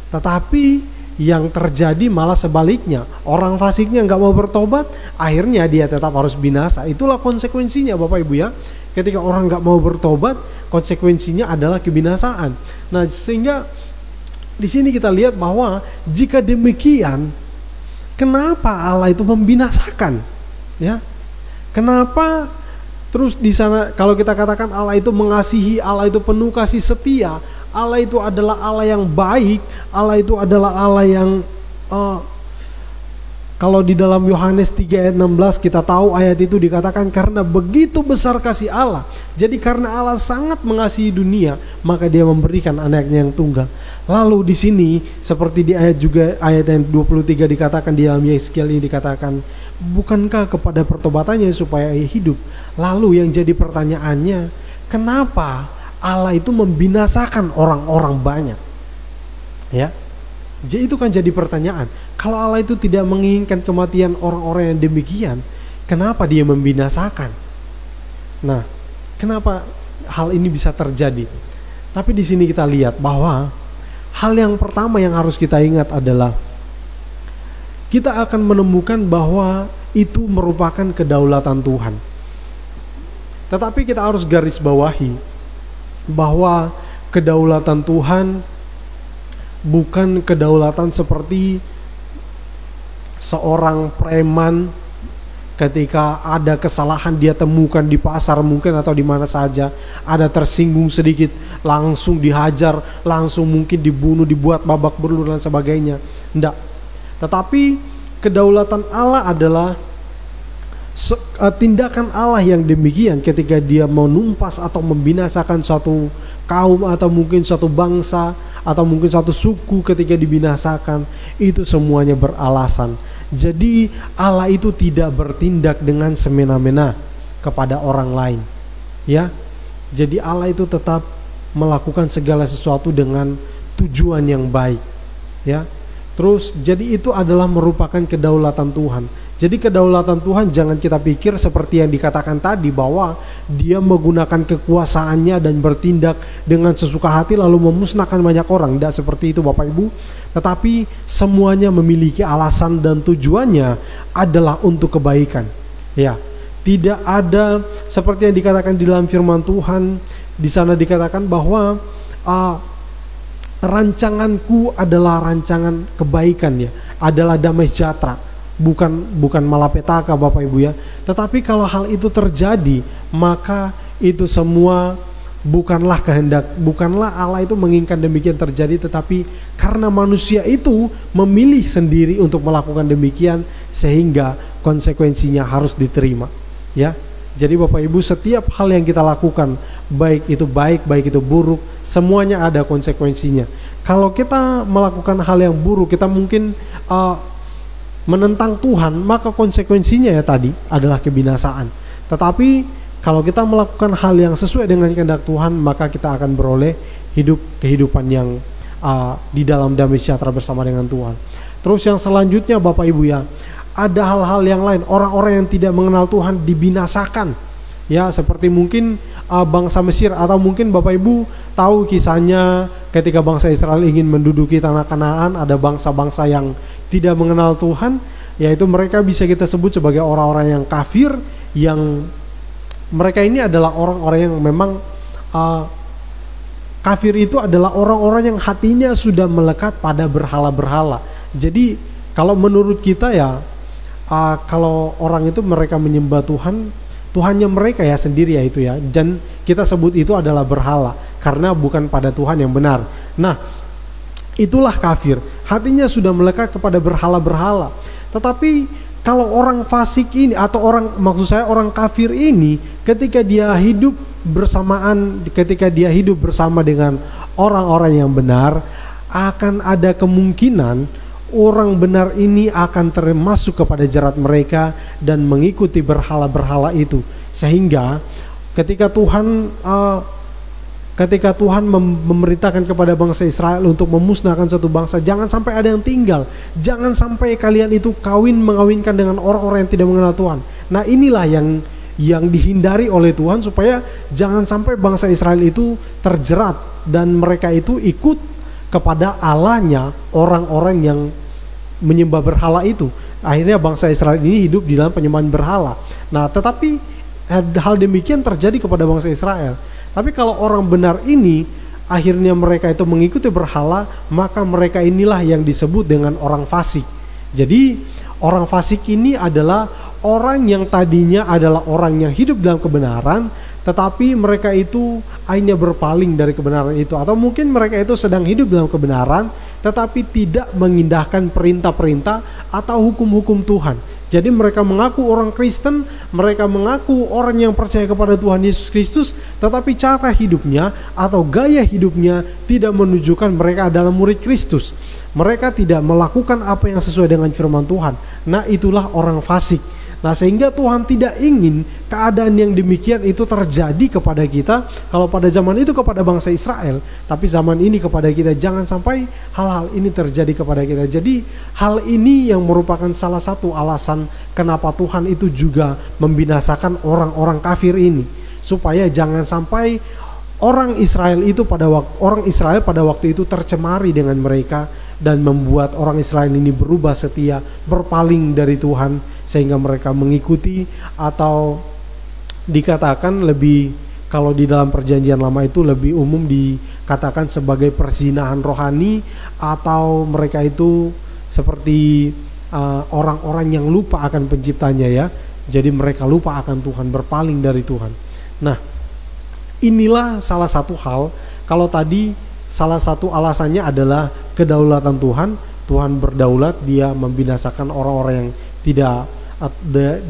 Tetapi yang terjadi malah sebaliknya, orang fasiknya nggak mau bertobat, akhirnya dia tetap harus binasa. Itulah konsekuensinya Bapak Ibu, ya. Ketika orang nggak mau bertobat, konsekuensinya adalah kebinasaan. Nah, sehingga di sini kita lihat bahwa jika demikian, kenapa Allah itu membinasakan, ya? Kenapa terus di sana kalau kita katakan Allah itu mengasihi, Allah itu penuh kasih setia, Allah itu adalah Allah yang baik, Allah itu adalah Allah yang kalau di dalam Yohanes 3 ayat 16 kita tahu ayat itu dikatakan karena begitu besar kasih Allah. Jadi karena Allah sangat mengasihi dunia, maka Dia memberikan anaknya yang tunggal. Lalu di sini seperti di ayat juga ayat yang 23 dikatakan di dalam Yeskiel ini dikatakan, bukankah kepada pertobatannya supaya ia hidup? Lalu yang jadi pertanyaannya, kenapa Allah itu membinasakan orang-orang banyak? Ya. Jadi itu kan jadi pertanyaan. Kalau Allah itu tidak menginginkan kematian orang-orang yang demikian, kenapa Dia membinasakan? Nah, kenapa hal ini bisa terjadi? Tapi di sini kita lihat bahwa hal yang pertama yang harus kita ingat adalah kita akan menemukan bahwa itu merupakan kedaulatan Tuhan. Tetapi kita harus garis bawahi bahwa kedaulatan Tuhan bukan kedaulatan seperti seorang preman ketika ada kesalahan dia temukan di pasar mungkin atau di mana saja, ada tersinggung sedikit langsung dihajar, langsung mungkin dibunuh, dibuat babak belur dan sebagainya. Tidak. Tetapi kedaulatan Allah adalah tindakan Allah yang demikian ketika Dia menumpas atau membinasakan suatu kaum atau mungkin suatu bangsa atau mungkin satu suku ketika dibinasakan, itu semuanya beralasan. Jadi Allah itu tidak bertindak dengan semena-mena kepada orang lain, ya. Jadi Allah itu tetap melakukan segala sesuatu dengan tujuan yang baik, ya. Terus jadi itu adalah merupakan kedaulatan Tuhan. Jadi kedaulatan Tuhan jangan kita pikir seperti yang dikatakan tadi bahwa Dia menggunakan kekuasaannya dan bertindak dengan sesuka hati lalu memusnahkan banyak orang. Tidak seperti itu Bapak Ibu. Tetapi semuanya memiliki alasan dan tujuannya adalah untuk kebaikan. Ya, tidak ada seperti yang dikatakan di dalam firman Tuhan. Di sana dikatakan bahwa rancanganku adalah rancangan kebaikan, ya, adalah damai sejahtera. Bukan malapetaka Bapak Ibu, ya. Tetapi kalau hal itu terjadi, maka itu semua bukanlah kehendak, bukanlah Allah itu menginginkan demikian terjadi, tetapi karena manusia itu memilih sendiri untuk melakukan demikian, sehingga konsekuensinya harus diterima, ya. Jadi Bapak Ibu, setiap hal yang kita lakukan, baik itu buruk, semuanya ada konsekuensinya. Kalau kita melakukan hal yang buruk, kita mungkin menentang Tuhan, maka konsekuensinya ya tadi adalah kebinasaan. Tetapi kalau kita melakukan hal yang sesuai dengan kehendak Tuhan, maka kita akan beroleh kehidupan yang di dalam damai sejahtera bersama dengan Tuhan. Terus yang selanjutnya Bapak Ibu, ya, ada hal-hal yang lain. Orang-orang yang tidak mengenal Tuhan dibinasakan. Ya, seperti mungkin bangsa Mesir, atau mungkin Bapak Ibu tahu kisahnya ketika bangsa Israel ingin menduduki tanah Kanaan, ada bangsa-bangsa yang tidak mengenal Tuhan, yaitu mereka bisa kita sebut sebagai orang-orang yang kafir, yang mereka ini adalah orang-orang yang memang kafir itu adalah orang-orang yang hatinya sudah melekat pada berhala-berhala. Jadi kalau menurut kita ya, kalau orang itu mereka menyembah Tuhan, Tuhannya mereka ya sendiri ya itu ya, dan kita sebut itu adalah berhala karena bukan pada Tuhan yang benar. Nah, itulah kafir, hatinya sudah melekat kepada berhala-berhala. Tetapi kalau orang fasik ini, atau maksud saya orang kafir ini, ketika dia hidup bersama dengan orang-orang yang benar, akan ada kemungkinan orang benar ini akan termasuk kepada jerat mereka dan mengikuti berhala-berhala itu. Sehingga ketika Tuhan memerintahkan kepada bangsa Israel untuk memusnahkan suatu bangsa, jangan sampai ada yang tinggal, jangan sampai kalian itu mengawinkan dengan orang-orang yang tidak mengenal Tuhan. Nah, inilah yang dihindari oleh Tuhan, supaya jangan sampai bangsa Israel itu terjerat dan mereka itu ikut kepada Allahnya orang-orang yang menyembah berhala itu. Akhirnya bangsa Israel ini hidup di dalam penyembahan berhala. Nah, tetapi hal demikian terjadi kepada bangsa Israel. Tapi kalau orang benar ini akhirnya mereka itu mengikuti berhala, maka mereka inilah yang disebut dengan orang fasik. Jadi orang fasik ini adalah orang yang tadinya adalah orang yang hidup dalam kebenaran, tetapi mereka itu akhirnya berpaling dari kebenaran itu. Atau mungkin mereka itu sedang hidup dalam kebenaran, tetapi tidak mengindahkan perintah-perintah atau hukum-hukum Tuhan. Jadi mereka mengaku orang Kristen, mereka mengaku orang yang percaya kepada Tuhan Yesus Kristus, tetapi cara hidupnya atau gaya hidupnya tidak menunjukkan mereka adalah murid Kristus. Mereka tidak melakukan apa yang sesuai dengan firman Tuhan. Nah, itulah orang fasik. Nah, sehingga Tuhan tidak ingin keadaan yang demikian itu terjadi kepada kita. Kalau pada zaman itu kepada bangsa Israel, tapi zaman ini kepada kita, jangan sampai hal-hal ini terjadi kepada kita. Jadi hal ini yang merupakan salah satu alasan kenapa Tuhan itu juga membinasakan orang-orang kafir ini, supaya jangan sampai orang Israel pada waktu itu tercemari dengan mereka dan membuat orang Israel ini berubah setia, berpaling dari Tuhan, sehingga mereka mengikuti, atau dikatakan lebih, kalau di dalam perjanjian lama itu lebih umum dikatakan sebagai perzinahan rohani, atau mereka itu seperti orang-orang yang lupa akan penciptanya ya. Jadi mereka lupa akan Tuhan, berpaling dari Tuhan. Nah, inilah salah satu hal. Kalau tadi salah satu alasannya adalah kedaulatan Tuhan. Tuhan berdaulat, dia membinasakan orang-orang yang tidak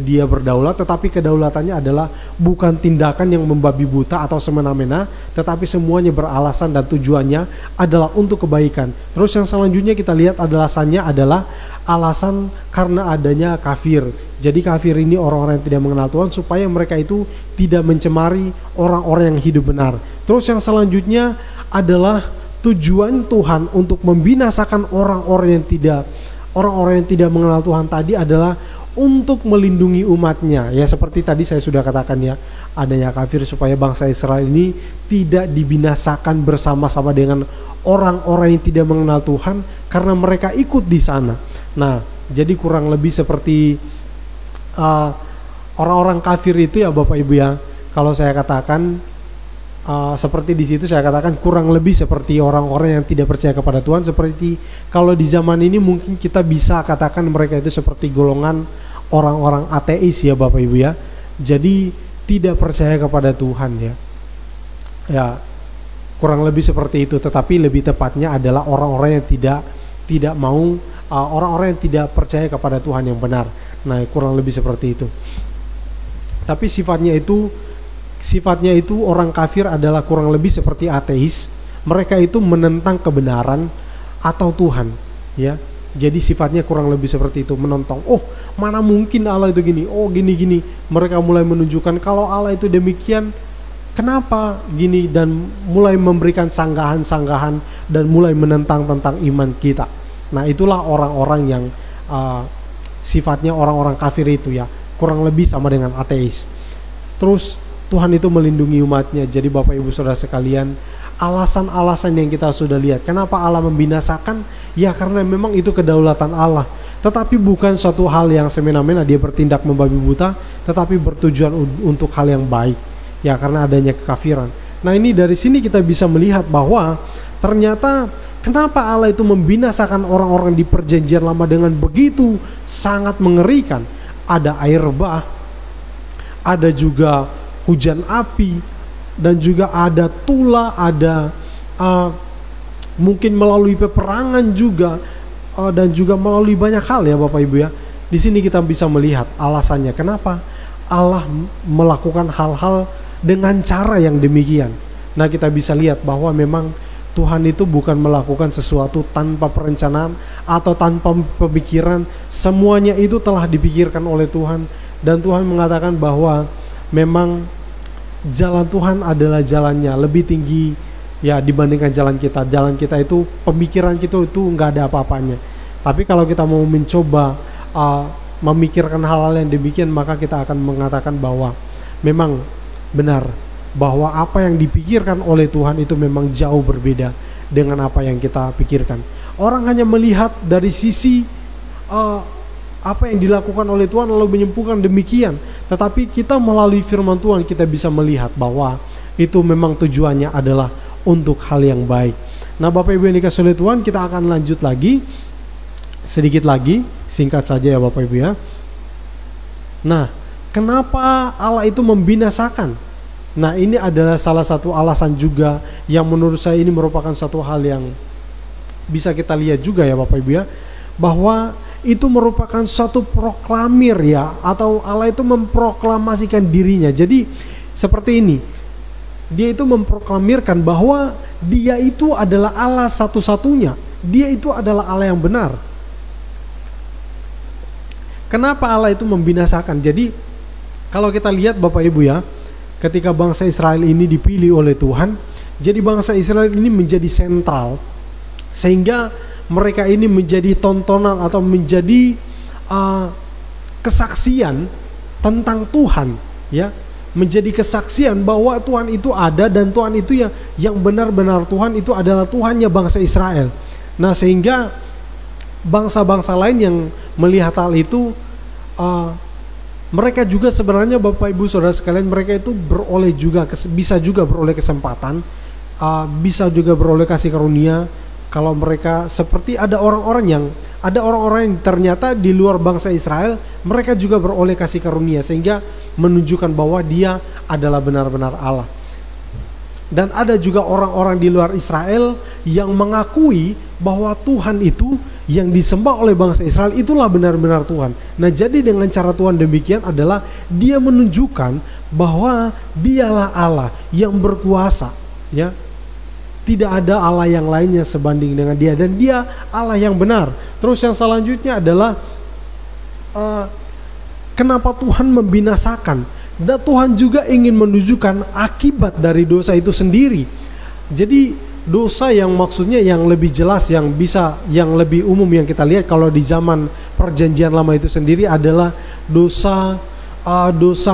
dia berdaulat, tetapi kedaulatannya adalah bukan tindakan yang membabi buta atau semena-mena, tetapi semuanya beralasan dan tujuannya adalah untuk kebaikan. Terus yang selanjutnya kita lihat alasannya adalah alasan karena adanya kafir. Jadi kafir ini orang-orang yang tidak mengenal Tuhan, supaya mereka itu tidak mencemari orang-orang yang hidup benar. Terus yang selanjutnya adalah tujuan Tuhan untuk membinasakan orang-orang yang tidak mengenal Tuhan tadi adalah untuk melindungi umatnya. Ya, seperti tadi saya sudah katakan ya, adanya kafir supaya bangsa Israel ini tidak dibinasakan bersama-sama dengan orang-orang yang tidak mengenal Tuhan, karena mereka ikut di sana. Nah, jadi kurang lebih seperti orang-orang kafir itu ya Bapak Ibu ya. Kalau saya katakan seperti di situ saya katakan kurang lebih seperti orang-orang yang tidak percaya kepada Tuhan. Seperti kalau di zaman ini mungkin kita bisa katakan mereka itu seperti golongan orang-orang ateis ya Bapak Ibu ya. Jadi tidak percaya kepada Tuhan ya. Ya, kurang lebih seperti itu. Tetapi lebih tepatnya adalah orang-orang yang tidak mau, orang-orang yang tidak percaya kepada Tuhan yang benar. Nah, kurang lebih seperti itu. Tapi sifatnya itu orang kafir adalah kurang lebih seperti ateis. Mereka itu menentang kebenaran atau Tuhan ya. Jadi sifatnya kurang lebih seperti itu, menentang. Oh, mana mungkin Allah itu gini, oh gini-gini. Mereka mulai menunjukkan kalau Allah itu demikian, kenapa gini, dan mulai memberikan sanggahan-sanggahan dan mulai menentang tentang iman kita. Nah, itulah orang-orang yang sifatnya orang-orang kafir itu ya, kurang lebih sama dengan ateis. Terus Tuhan itu melindungi umatnya. Jadi Bapak Ibu Saudara sekalian, alasan-alasan yang kita sudah lihat, kenapa Allah membinasakan? Ya karena memang itu kedaulatan Allah. Tetapi bukan suatu hal yang semena-mena dia bertindak membabi buta, tetapi bertujuan untuk hal yang baik. Ya karena adanya kekafiran. Nah ini dari sini kita bisa melihat bahwa ternyata kenapa Allah itu membinasakan orang-orang di perjanjian lama dengan begitu sangat mengerikan. Ada air bah, ada juga hujan api, dan juga ada tula, ada mungkin melalui peperangan juga, dan juga melalui banyak hal ya Bapak Ibu ya. Di sini kita bisa melihat alasannya kenapa Allah melakukan hal-hal dengan cara yang demikian. Nah kita bisa lihat bahwa memang Tuhan itu bukan melakukan sesuatu tanpa perencanaan atau tanpa pemikiran. Semuanya itu telah dipikirkan oleh Tuhan. Dan Tuhan mengatakan bahwa memang jalan Tuhan adalah jalannya lebih tinggi ya dibandingkan jalan kita. Jalan kita itu, pemikiran kita itu nggak ada apa-apanya. Tapi kalau kita mau mencoba memikirkan hal-hal yang demikian, maka kita akan mengatakan bahwa memang benar bahwa apa yang dipikirkan oleh Tuhan itu memang jauh berbeda dengan apa yang kita pikirkan. Orang hanya melihat dari sisi apa yang dilakukan oleh Tuhan lalu menyimpulkan demikian. Tetapi kita melalui firman Tuhan kita bisa melihat bahwa itu memang tujuannya adalah untuk hal yang baik. Nah Bapak Ibu yang dikasihi oleh Tuhan, kita akan lanjut lagi sedikit lagi, singkat saja ya Bapak Ibu ya. Nah kenapa Allah itu membinasakan? Nah ini adalah salah satu alasan juga yang menurut saya ini merupakan satu hal yang bisa kita lihat juga ya Bapak Ibu ya, bahwa itu merupakan suatu proklamir ya, atau Allah itu memproklamasikan dirinya. Jadi seperti ini, dia itu memproklamirkan bahwa dia itu adalah Allah satu-satunya, dia itu adalah Allah yang benar. Kenapa Allah itu membinasakan? Jadi kalau kita lihat Bapak Ibu ya, ketika bangsa Israel ini dipilih oleh Tuhan, jadi bangsa Israel ini menjadi sentral, sehingga mereka ini menjadi tontonan atau menjadi kesaksian tentang Tuhan ya, menjadi kesaksian bahwa Tuhan itu ada dan Tuhan itu yang benar-benar Tuhan itu adalah Tuhannya bangsa Israel. Nah sehingga bangsa-bangsa lain yang melihat hal itu, mereka juga sebenarnya Bapak Ibu Saudara sekalian, mereka itu beroleh juga, bisa juga beroleh kesempatan, bisa juga beroleh kasih karunia. Kalau mereka seperti ada orang-orang yang ternyata di luar bangsa Israel, mereka juga beroleh kasih karunia, sehingga menunjukkan bahwa dia adalah benar-benar Allah. Dan ada juga orang-orang di luar Israel yang mengakui bahwa Tuhan itu yang disembah oleh bangsa Israel itulah benar-benar Tuhan. Nah jadi dengan cara Tuhan demikian adalah dia menunjukkan bahwa dialah Allah yang berkuasa ya. Tidak ada Allah yang lainnya sebanding dengan dia, dan dia Allah yang benar. Terus yang selanjutnya adalah kenapa Tuhan membinasakan? Dan Tuhan juga ingin menunjukkan akibat dari dosa itu sendiri. Jadi dosa yang maksudnya yang lebih jelas, yang lebih umum yang kita lihat kalau di zaman perjanjian lama itu sendiri adalah dosa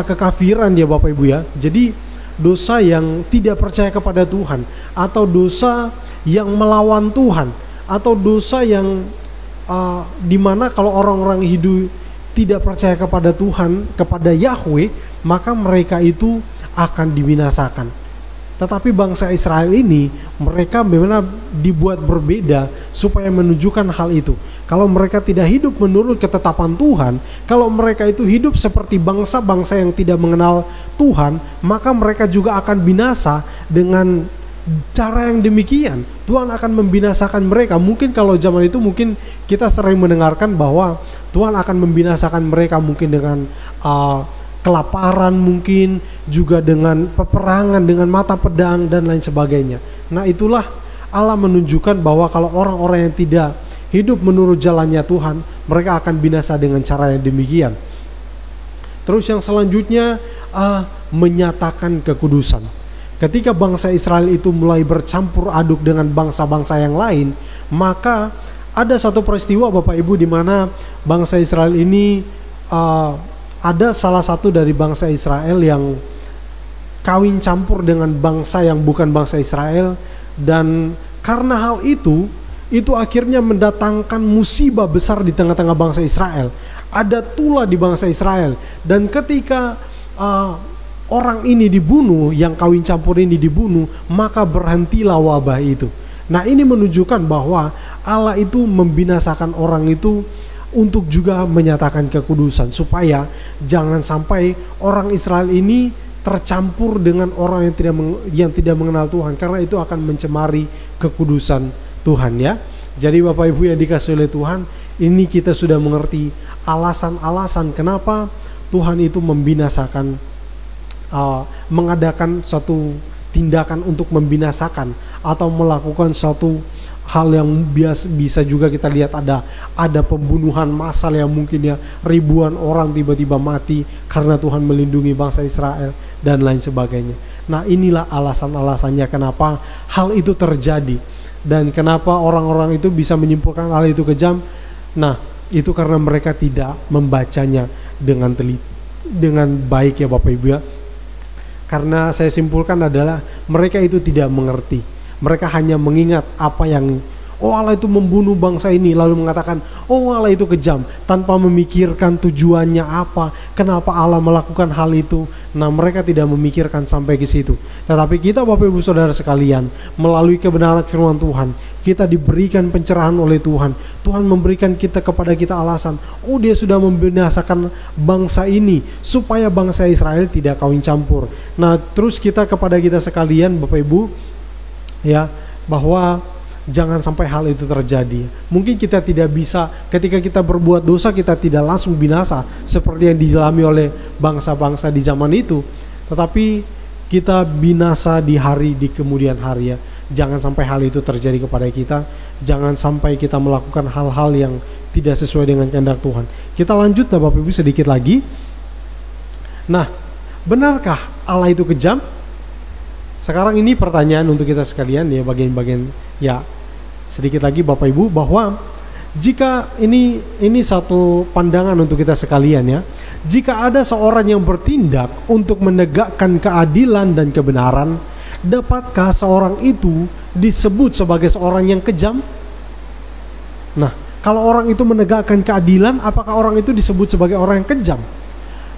kekafiran ya Bapak Ibu ya. Jadi dosa yang tidak percaya kepada Tuhan, atau dosa yang melawan Tuhan, atau dosa yang dimana kalau orang-orang hidup tidak percaya kepada Tuhan, kepada Yahweh, maka mereka itu akan dibinasakan. Tetapi bangsa Israel ini, mereka benar-benar dibuat berbeda supaya menunjukkan hal itu. Kalau mereka tidak hidup menurut ketetapan Tuhan, kalau mereka itu hidup seperti bangsa-bangsa yang tidak mengenal Tuhan, maka mereka juga akan binasa dengan cara yang demikian. Tuhan akan membinasakan mereka. Mungkin kalau zaman itu mungkin kita sering mendengarkan bahwa Tuhan akan membinasakan mereka mungkin dengan kelaparan, mungkin juga dengan peperangan, dengan mata pedang dan lain sebagainya. Nah itulah Allah menunjukkan bahwa kalau orang-orang yang tidak hidup menurut jalannya Tuhan, mereka akan binasa dengan cara yang demikian. Terus yang selanjutnya menyatakan kekudusan. Ketika bangsa Israel itu mulai bercampur aduk dengan bangsa-bangsa yang lain, maka ada satu peristiwa Bapak Ibu di mana bangsa Israel ini ada salah satu dari bangsa Israel yang kawin campur dengan bangsa yang bukan bangsa Israel, dan karena hal itu akhirnya mendatangkan musibah besar di tengah-tengah bangsa Israel. Ada tula di bangsa Israel, dan ketika orang ini dibunuh, yang kawin campur ini dibunuh, maka berhentilah wabah itu. Nah, ini menunjukkan bahwa Allah itu membinasakan orang itu untuk juga menyatakan kekudusan, supaya jangan sampai orang Israel ini tercampur dengan orang yang tidak mengenal Tuhan, karena itu akan mencemari kekudusan Tuhan ya. Jadi Bapak Ibu yang dikasihi oleh Tuhan, ini kita sudah mengerti alasan-alasan kenapa Tuhan itu membinasakan, mengadakan suatu tindakan untuk membinasakan atau melakukan suatu hal yang bisa juga kita lihat ada pembunuhan massal yang mungkin ya ribuan orang tiba-tiba mati karena Tuhan melindungi bangsa Israel dan lain sebagainya. Nah, inilah alasan-alasannya kenapa hal itu terjadi dan kenapa orang-orang itu bisa menyimpulkan hal itu kejam. Nah, itu karena mereka tidak membacanya dengan baik ya Bapak Ibu ya. Karena saya simpulkan adalah mereka itu tidak mengerti. Mereka hanya mengingat apa yang Allah itu membunuh bangsa ini, lalu mengatakan Allah itu kejam, tanpa memikirkan tujuannya apa, kenapa Allah melakukan hal itu. Nah, mereka tidak memikirkan sampai ke situ. Tetapi kita Bapak Ibu Saudara sekalian, melalui kebenaran firman Tuhan, kita diberikan pencerahan oleh Tuhan. Tuhan memberikan kepada kita alasan, Dia sudah membinasakan bangsa ini supaya bangsa Israel tidak kawin campur. Nah, terus kepada kita sekalian Bapak Ibu ya, bahwa jangan sampai hal itu terjadi. Mungkin kita tidak bisa, ketika kita berbuat dosa kita tidak langsung binasa seperti yang dialami oleh bangsa-bangsa di zaman itu, tetapi kita binasa di kemudian hari ya. Jangan sampai hal itu terjadi kepada kita. Jangan sampai kita melakukan hal-hal yang tidak sesuai dengan kehendak Tuhan. Kita lanjut ya Bapak Ibu sedikit lagi. Nah, benarkah Allah itu kejam? Sekarang ini pertanyaan untuk kita sekalian ya, bagian-bagian ya, sedikit lagi Bapak Ibu, bahwa jika ini satu pandangan untuk kita sekalian ya, jika ada seorang yang bertindak untuk menegakkan keadilan dan kebenaran, dapatkah seorang itu disebut sebagai seorang yang kejam? Nah, kalau orang itu menegakkan keadilan, apakah orang itu disebut sebagai orang yang kejam?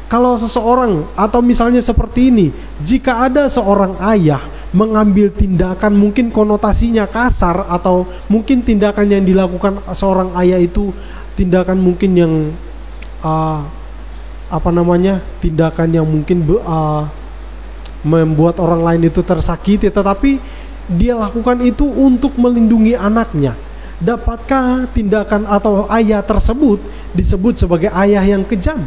Kalau seseorang, atau misalnya seperti ini, jika ada seorang ayah mengambil tindakan mungkin konotasinya kasar, atau mungkin tindakan yang dilakukan seorang ayah itu tindakan mungkin yang tindakan yang mungkin membuat orang lain itu tersakiti, tetapi dia lakukan itu untuk melindungi anaknya, dapatkah tindakan atau ayah tersebut disebut sebagai ayah yang kejam?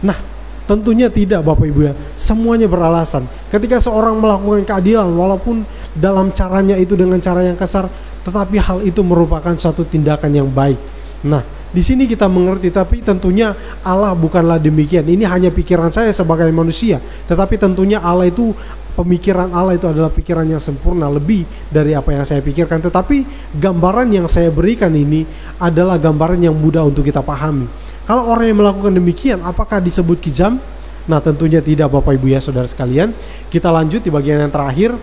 Nah, tentunya tidak Bapak Ibu ya. Semuanya beralasan. Ketika seorang melakukan keadilan, walaupun dalam caranya itu dengan cara yang kasar, tetapi hal itu merupakan suatu tindakan yang baik. Nah, di sini kita mengerti, tapi tentunya Allah bukanlah demikian. Ini hanya pikiran saya sebagai manusia, tetapi tentunya Allah itu, pemikiran Allah itu adalah pikiran yang sempurna, lebih dari apa yang saya pikirkan. Tetapi gambaran yang saya berikan ini adalah gambaran yang mudah untuk kita pahami. Kalau orang yang melakukan demikian, apakah disebut kejam? Nah, tentunya tidak Bapak Ibu ya Saudara sekalian. Kita lanjut di bagian yang terakhir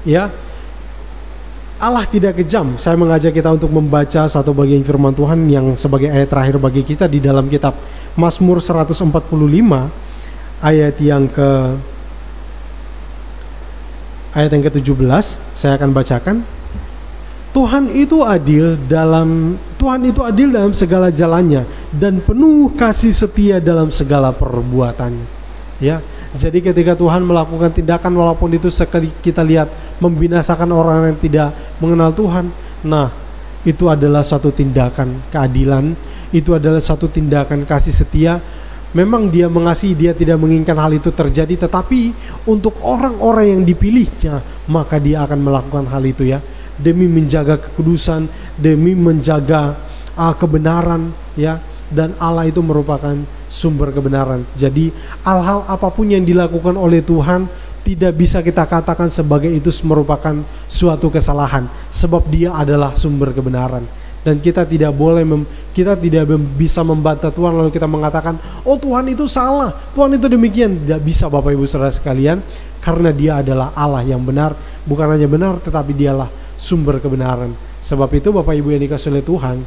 ya. Allah tidak kejam. Saya mengajak kita untuk membaca satu bagian firman Tuhan yang sebagai ayat terakhir bagi kita di dalam kitab Mazmur 145 ayat yang ke-17. Saya akan bacakan. Tuhan itu adil dalam segala jalannya dan penuh kasih setia dalam segala perbuatannya. Ya, jadi ketika Tuhan melakukan tindakan, walaupun itu sekali kita lihat membinasakan orang yang tidak mengenal Tuhan, nah itu adalah satu tindakan keadilan, itu adalah satu tindakan kasih setia. Memang Dia mengasihi, Dia tidak menginginkan hal itu terjadi, tetapi untuk orang-orang yang dipilihnya, maka Dia akan melakukan hal itu ya, demi menjaga kekudusan, demi menjaga kebenaran ya. Dan Allah itu merupakan sumber kebenaran. Jadi hal-hal apapun yang dilakukan oleh Tuhan, tidak bisa kita katakan sebagai itu merupakan suatu kesalahan, sebab Dia adalah sumber kebenaran. Dan kita tidak bisa membantah Tuhan lalu kita mengatakan, oh Tuhan itu salah, Tuhan itu demikian. Tidak bisa Bapak Ibu Saudara sekalian, karena Dia adalah Allah yang benar, bukan hanya benar tetapi Dialah sumber kebenaran. Sebab itu Bapak Ibu yang dikasihi oleh Tuhan,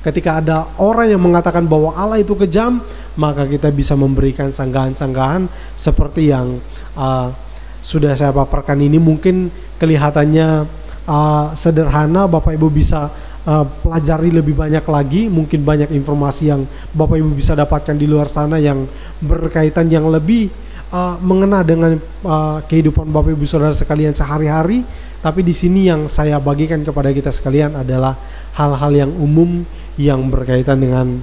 ketika ada orang yang mengatakan bahwa Allah itu kejam, maka kita bisa memberikan sanggahan-sanggahan seperti yang sudah saya paparkan ini. Mungkin kelihatannya sederhana, Bapak Ibu bisa pelajari lebih banyak lagi. Mungkin banyak informasi yang Bapak Ibu bisa dapatkan di luar sana yang berkaitan, yang lebih mengena dengan kehidupan Bapak Ibu Saudara sekalian sehari-hari. Tapi di sini yang saya bagikan kepada kita sekalian adalah hal-hal yang umum yang berkaitan dengan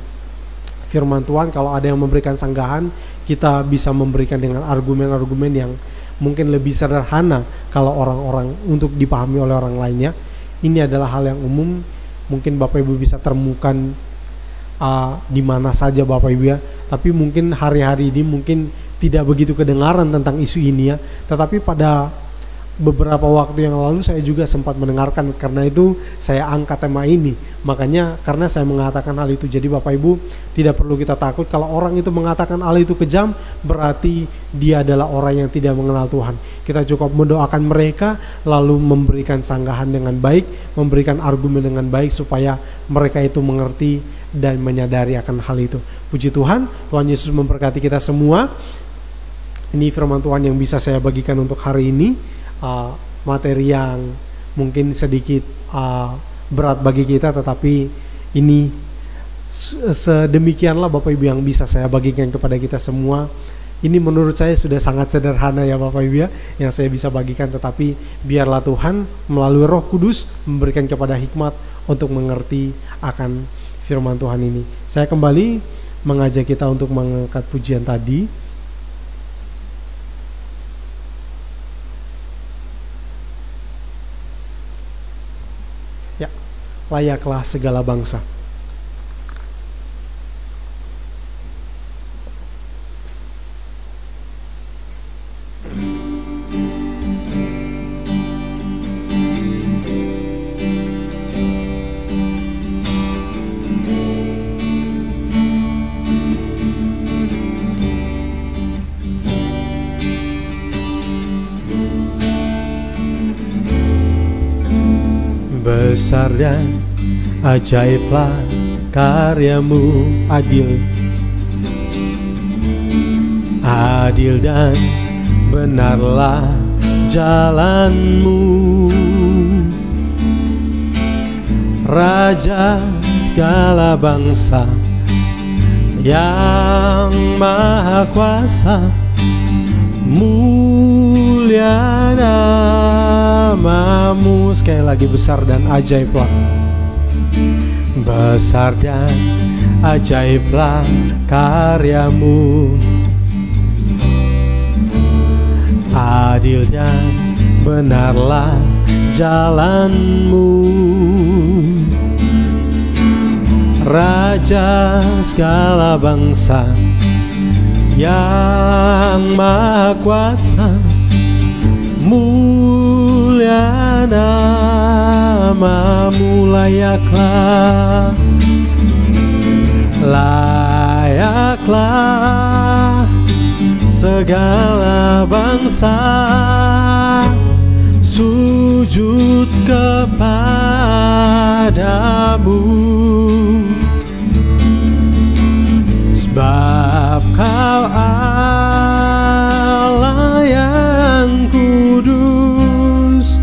firman Tuhan. Kalau ada yang memberikan sanggahan, kita bisa memberikan dengan argumen-argumen yang mungkin lebih sederhana kalau orang-orang untuk dipahami oleh orang lainnya. Ini adalah hal yang umum, mungkin Bapak Ibu bisa temukan di mana saja Bapak Ibu ya. Tapi mungkin hari-hari ini mungkin tidak begitu kedengaran tentang isu ini ya. Tetapi pada beberapa waktu yang lalu saya juga sempat mendengarkan, karena itu saya angkat tema ini. Makanya karena saya mengatakan hal itu, jadi Bapak Ibu tidak perlu kita takut kalau orang itu mengatakan Allah itu kejam, berarti dia adalah orang yang tidak mengenal Tuhan. Kita cukup mendoakan mereka, lalu memberikan sanggahan dengan baik, memberikan argumen dengan baik supaya mereka itu mengerti dan menyadari akan hal itu. Puji Tuhan, Tuhan Yesus memberkati kita semua. Ini firman Tuhan yang bisa saya bagikan untuk hari ini. Materi yang mungkin sedikit berat bagi kita, tetapi ini sedemikianlah Bapak Ibu yang bisa saya bagikan kepada kita semua. Ini menurut saya sudah sangat sederhana ya Bapak Ibu ya, yang saya bisa bagikan, tetapi biarlah Tuhan melalui Roh Kudus memberikan kepada hikmat untuk mengerti akan firman Tuhan ini. Saya kembali mengajak kita untuk mengangkat pujian tadi. Layaklah segala bangsa. Besar dan ajaiblah karyamu, adil dan benarlah jalanmu. Raja segala bangsa yang maha kuasa, mulia namamu. Sekali lagi, besar dan ajaiblah. Besar dan ajaiblah karyamu, adil dan benarlah jalanmu. Raja segala bangsa yang maha kuasa, mulia namamu. Layaklah segala bangsa sujud kepadamu, sebab Kau Allah yang kudus,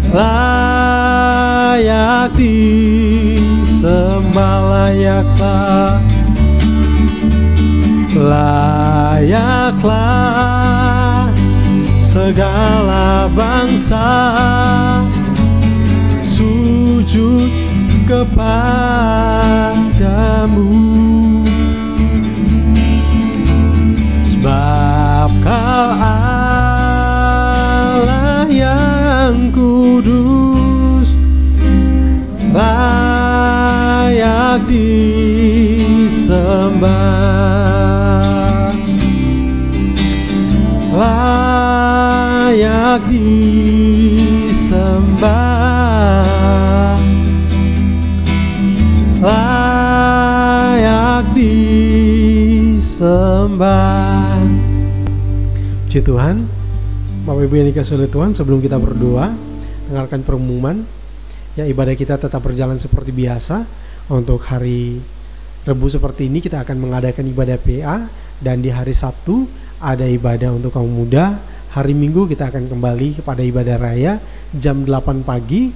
layak disembah. Layaklah segala bangsa sujud kepadamu, sebab Kau Allah yang kudus, layak disembah. disembah, layak disembah. Puji Tuhan. Bapak Ibu yang dikasihi oleh Tuhan, sebelum kita berdoa, dengarkan pengumuman. Ya, ibadah kita tetap berjalan seperti biasa. Untuk hari Rebu seperti ini kita akan mengadakan ibadah PA, dan di hari Sabtu ada ibadah untuk kaum muda. Hari Minggu kita akan kembali kepada ibadah raya jam 8 pagi.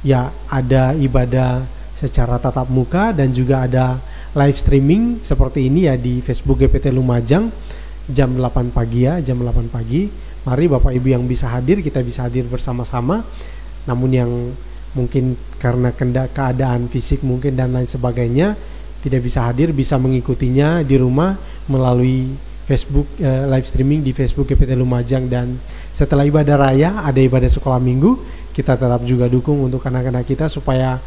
Ya, ada ibadah secara tatap muka dan juga ada live streaming seperti ini ya di Facebook GPT Lumajang jam 8 pagi ya, jam 8 pagi. Mari Bapak Ibu yang bisa hadir, kita bisa hadir bersama-sama. Namun yang mungkin karena keadaan fisik mungkin dan lain sebagainya tidak bisa hadir, bisa mengikutinya di rumah melalui Facebook live streaming di Facebook GPT Lumajang. Dan setelah ibadah raya ada ibadah sekolah minggu. Kita tetap juga dukung untuk anak-anak kita supaya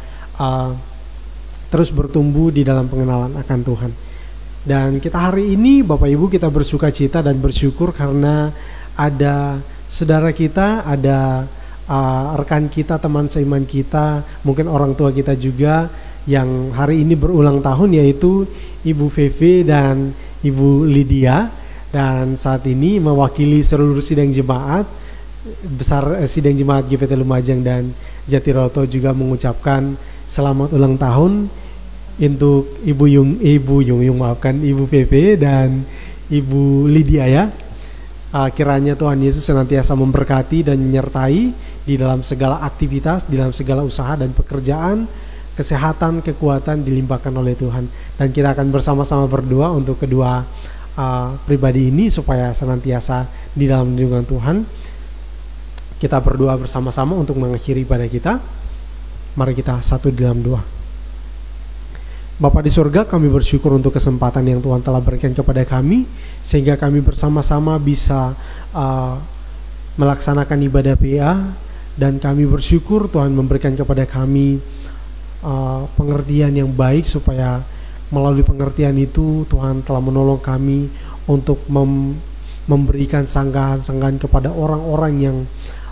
terus bertumbuh di dalam pengenalan akan Tuhan. Dan kita hari ini Bapak Ibu kita bersuka cita dan bersyukur karena ada saudara kita, ada rekan kita, teman seiman kita, mungkin orang tua kita juga yang hari ini berulang tahun, yaitu Ibu Feve dan Ibu Lydia. Dan saat ini mewakili seluruh sidang jemaat besar, sidang jemaat GPT Lumajang dan Jatiroto juga mengucapkan selamat ulang tahun untuk Ibu Feve dan Ibu Lydia ya. Kiranya Tuhan Yesus senantiasa memberkati dan menyertai di dalam segala aktivitas, di dalam segala usaha dan pekerjaan, kesehatan, kekuatan dilimpahkan oleh Tuhan. Dan kita akan bersama-sama berdoa untuk kedua pribadi ini supaya senantiasa di dalam lindungan Tuhan. Kita berdoa bersama-sama untuk mengakhiri ibadah kita. Mari kita satu di dalam doa. Bapa di surga, kami bersyukur untuk kesempatan yang Tuhan telah berikan kepada kami, sehingga kami bersama-sama bisa melaksanakan ibadah PA, dan kami bersyukur Tuhan memberikan kepada kami pengertian yang baik, supaya melalui pengertian itu Tuhan telah menolong kami untuk memberikan sanggahan-sanggahan kepada orang-orang yang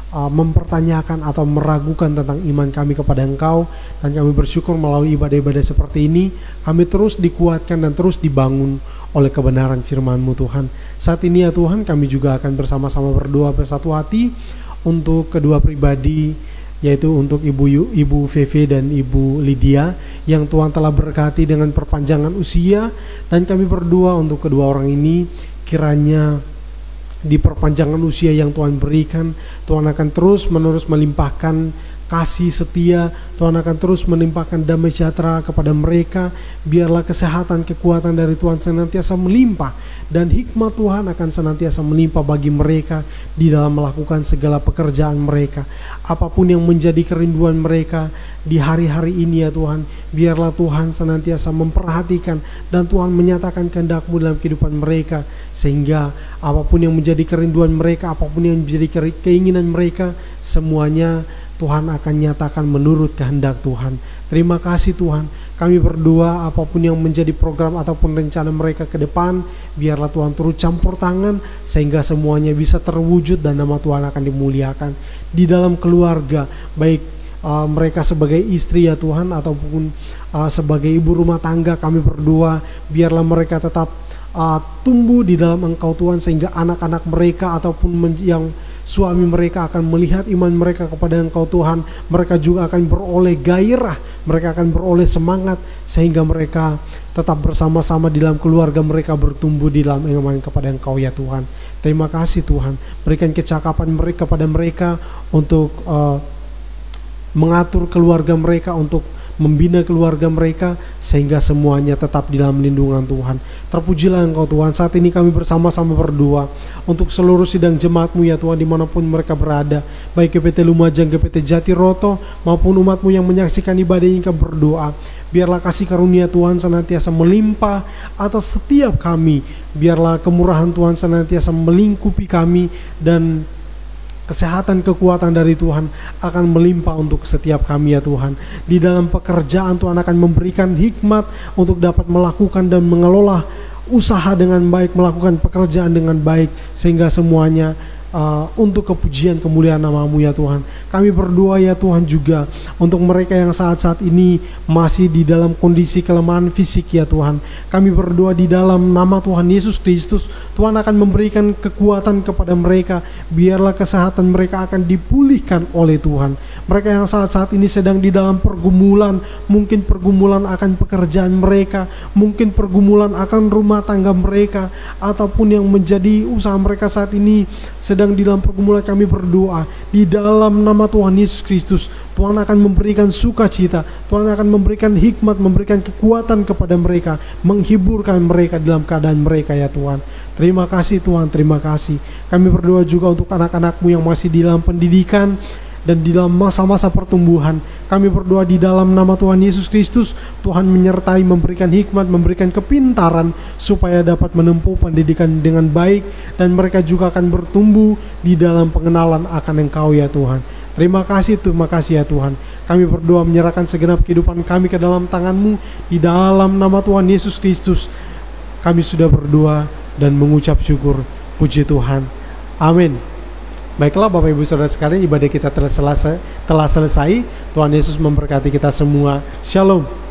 mempertanyakan atau meragukan tentang iman kami kepada Engkau. Dan kami bersyukur melalui ibadah-ibadah seperti ini kami terus dikuatkan dan terus dibangun oleh kebenaran firman-Mu Tuhan. Saat ini ya Tuhan, kami juga akan bersama-sama berdoa bersatu hati untuk kedua pribadi, yaitu untuk Ibu Feve dan Ibu Lydia yang Tuhan telah berkati dengan perpanjangan usia. Dan kami berdoa untuk kedua orang ini, kiranya di perpanjangan usia yang Tuhan berikan, Tuhan akan terus menerus melimpahkan kasih setia, Tuhan akan terus melimpahkan damai sejahtera kepada mereka. Biarlah kesehatan, kekuatan dari Tuhan senantiasa melimpah, dan hikmat Tuhan akan senantiasa melimpah bagi mereka di dalam melakukan segala pekerjaan mereka. Apapun yang menjadi kerinduan mereka di hari-hari ini ya Tuhan, biarlah Tuhan senantiasa memperhatikan dan Tuhan menyatakan kehendak-Mu dalam kehidupan mereka, sehingga apapun yang menjadi kerinduan mereka, apapun yang menjadi keinginan mereka, semuanya Tuhan akan nyatakan menurut kehendak Tuhan. Terima kasih Tuhan. Kami berdoa apapun yang menjadi program ataupun rencana mereka ke depan, biarlah Tuhan turut campur tangan sehingga semuanya bisa terwujud dan nama Tuhan akan dimuliakan di dalam keluarga, baik mereka sebagai istri ya Tuhan ataupun sebagai ibu rumah tangga. Kami berdoa biarlah mereka tetap tumbuh di dalam Engkau Tuhan, sehingga anak-anak mereka ataupun yang suami mereka akan melihat iman mereka kepada Engkau Tuhan. Mereka juga akan beroleh gairah, mereka akan beroleh semangat, sehingga mereka tetap bersama-sama di dalam keluarga mereka bertumbuh di dalam iman kepada Engkau ya Tuhan. Terima kasih Tuhan, berikan kecakapan mereka kepada mereka untuk mengatur keluarga mereka, untuk membina keluarga mereka, sehingga semuanya tetap di dalam lindungan Tuhan. Terpujilah Engkau Tuhan. Saat ini kami bersama-sama berdoa untuk seluruh sidang jemaat-Mu ya Tuhan, dimanapun mereka berada, baik GPT Lumajang, GPT Jatiroto, maupun umat-Mu yang menyaksikan ibadah ini. Kami berdoa biarlah kasih karunia Tuhan senantiasa melimpah atas setiap kami. Biarlah kemurahan Tuhan senantiasa melingkupi kami, dan kesehatan, kekuatan dari Tuhan akan melimpah untuk setiap kami ya Tuhan. Di dalam pekerjaan Tuhan akan memberikan hikmat untuk dapat melakukan dan mengelola usaha dengan baik, melakukan pekerjaan dengan baik, sehingga semuanya untuk kepujian kemuliaan nama-Mu ya Tuhan. Kami berdoa ya Tuhan juga untuk mereka yang saat-saat ini masih di dalam kondisi kelemahan fisik ya Tuhan. Kami berdoa di dalam nama Tuhan Yesus Kristus, Tuhan akan memberikan kekuatan kepada mereka. Biarlah kesehatan mereka akan dipulihkan oleh Tuhan. Mereka yang saat-saat ini sedang di dalam pergumulan, mungkin pergumulan akan pekerjaan mereka, mungkin pergumulan akan rumah tangga mereka, ataupun yang menjadi usaha mereka saat ini sedang di dalam pergumulan, kami berdoa di dalam nama Tuhan Yesus Kristus, Tuhan akan memberikan sukacita, Tuhan akan memberikan hikmat, memberikan kekuatan kepada mereka, menghiburkan mereka dalam keadaan mereka ya Tuhan. Terima kasih Tuhan, terima kasih. Kami berdoa juga untuk anak-anak-Mu yang masih di dalam pendidikan dan di dalam masa-masa pertumbuhan. Kami berdoa di dalam nama Tuhan Yesus Kristus, Tuhan menyertai, memberikan hikmat, memberikan kepintaran supaya dapat menempuh pendidikan dengan baik, dan mereka juga akan bertumbuh di dalam pengenalan akan Engkau ya Tuhan. Terima kasih ya Tuhan. Kami berdoa menyerahkan segenap kehidupan kami ke dalam tangan-Mu. Di dalam nama Tuhan Yesus Kristus kami sudah berdoa dan mengucap syukur. Puji Tuhan. Amin. Baiklah Bapak Ibu Saudara sekalian, ibadah kita telah selesai. Tuhan Yesus memberkati kita semua. Shalom.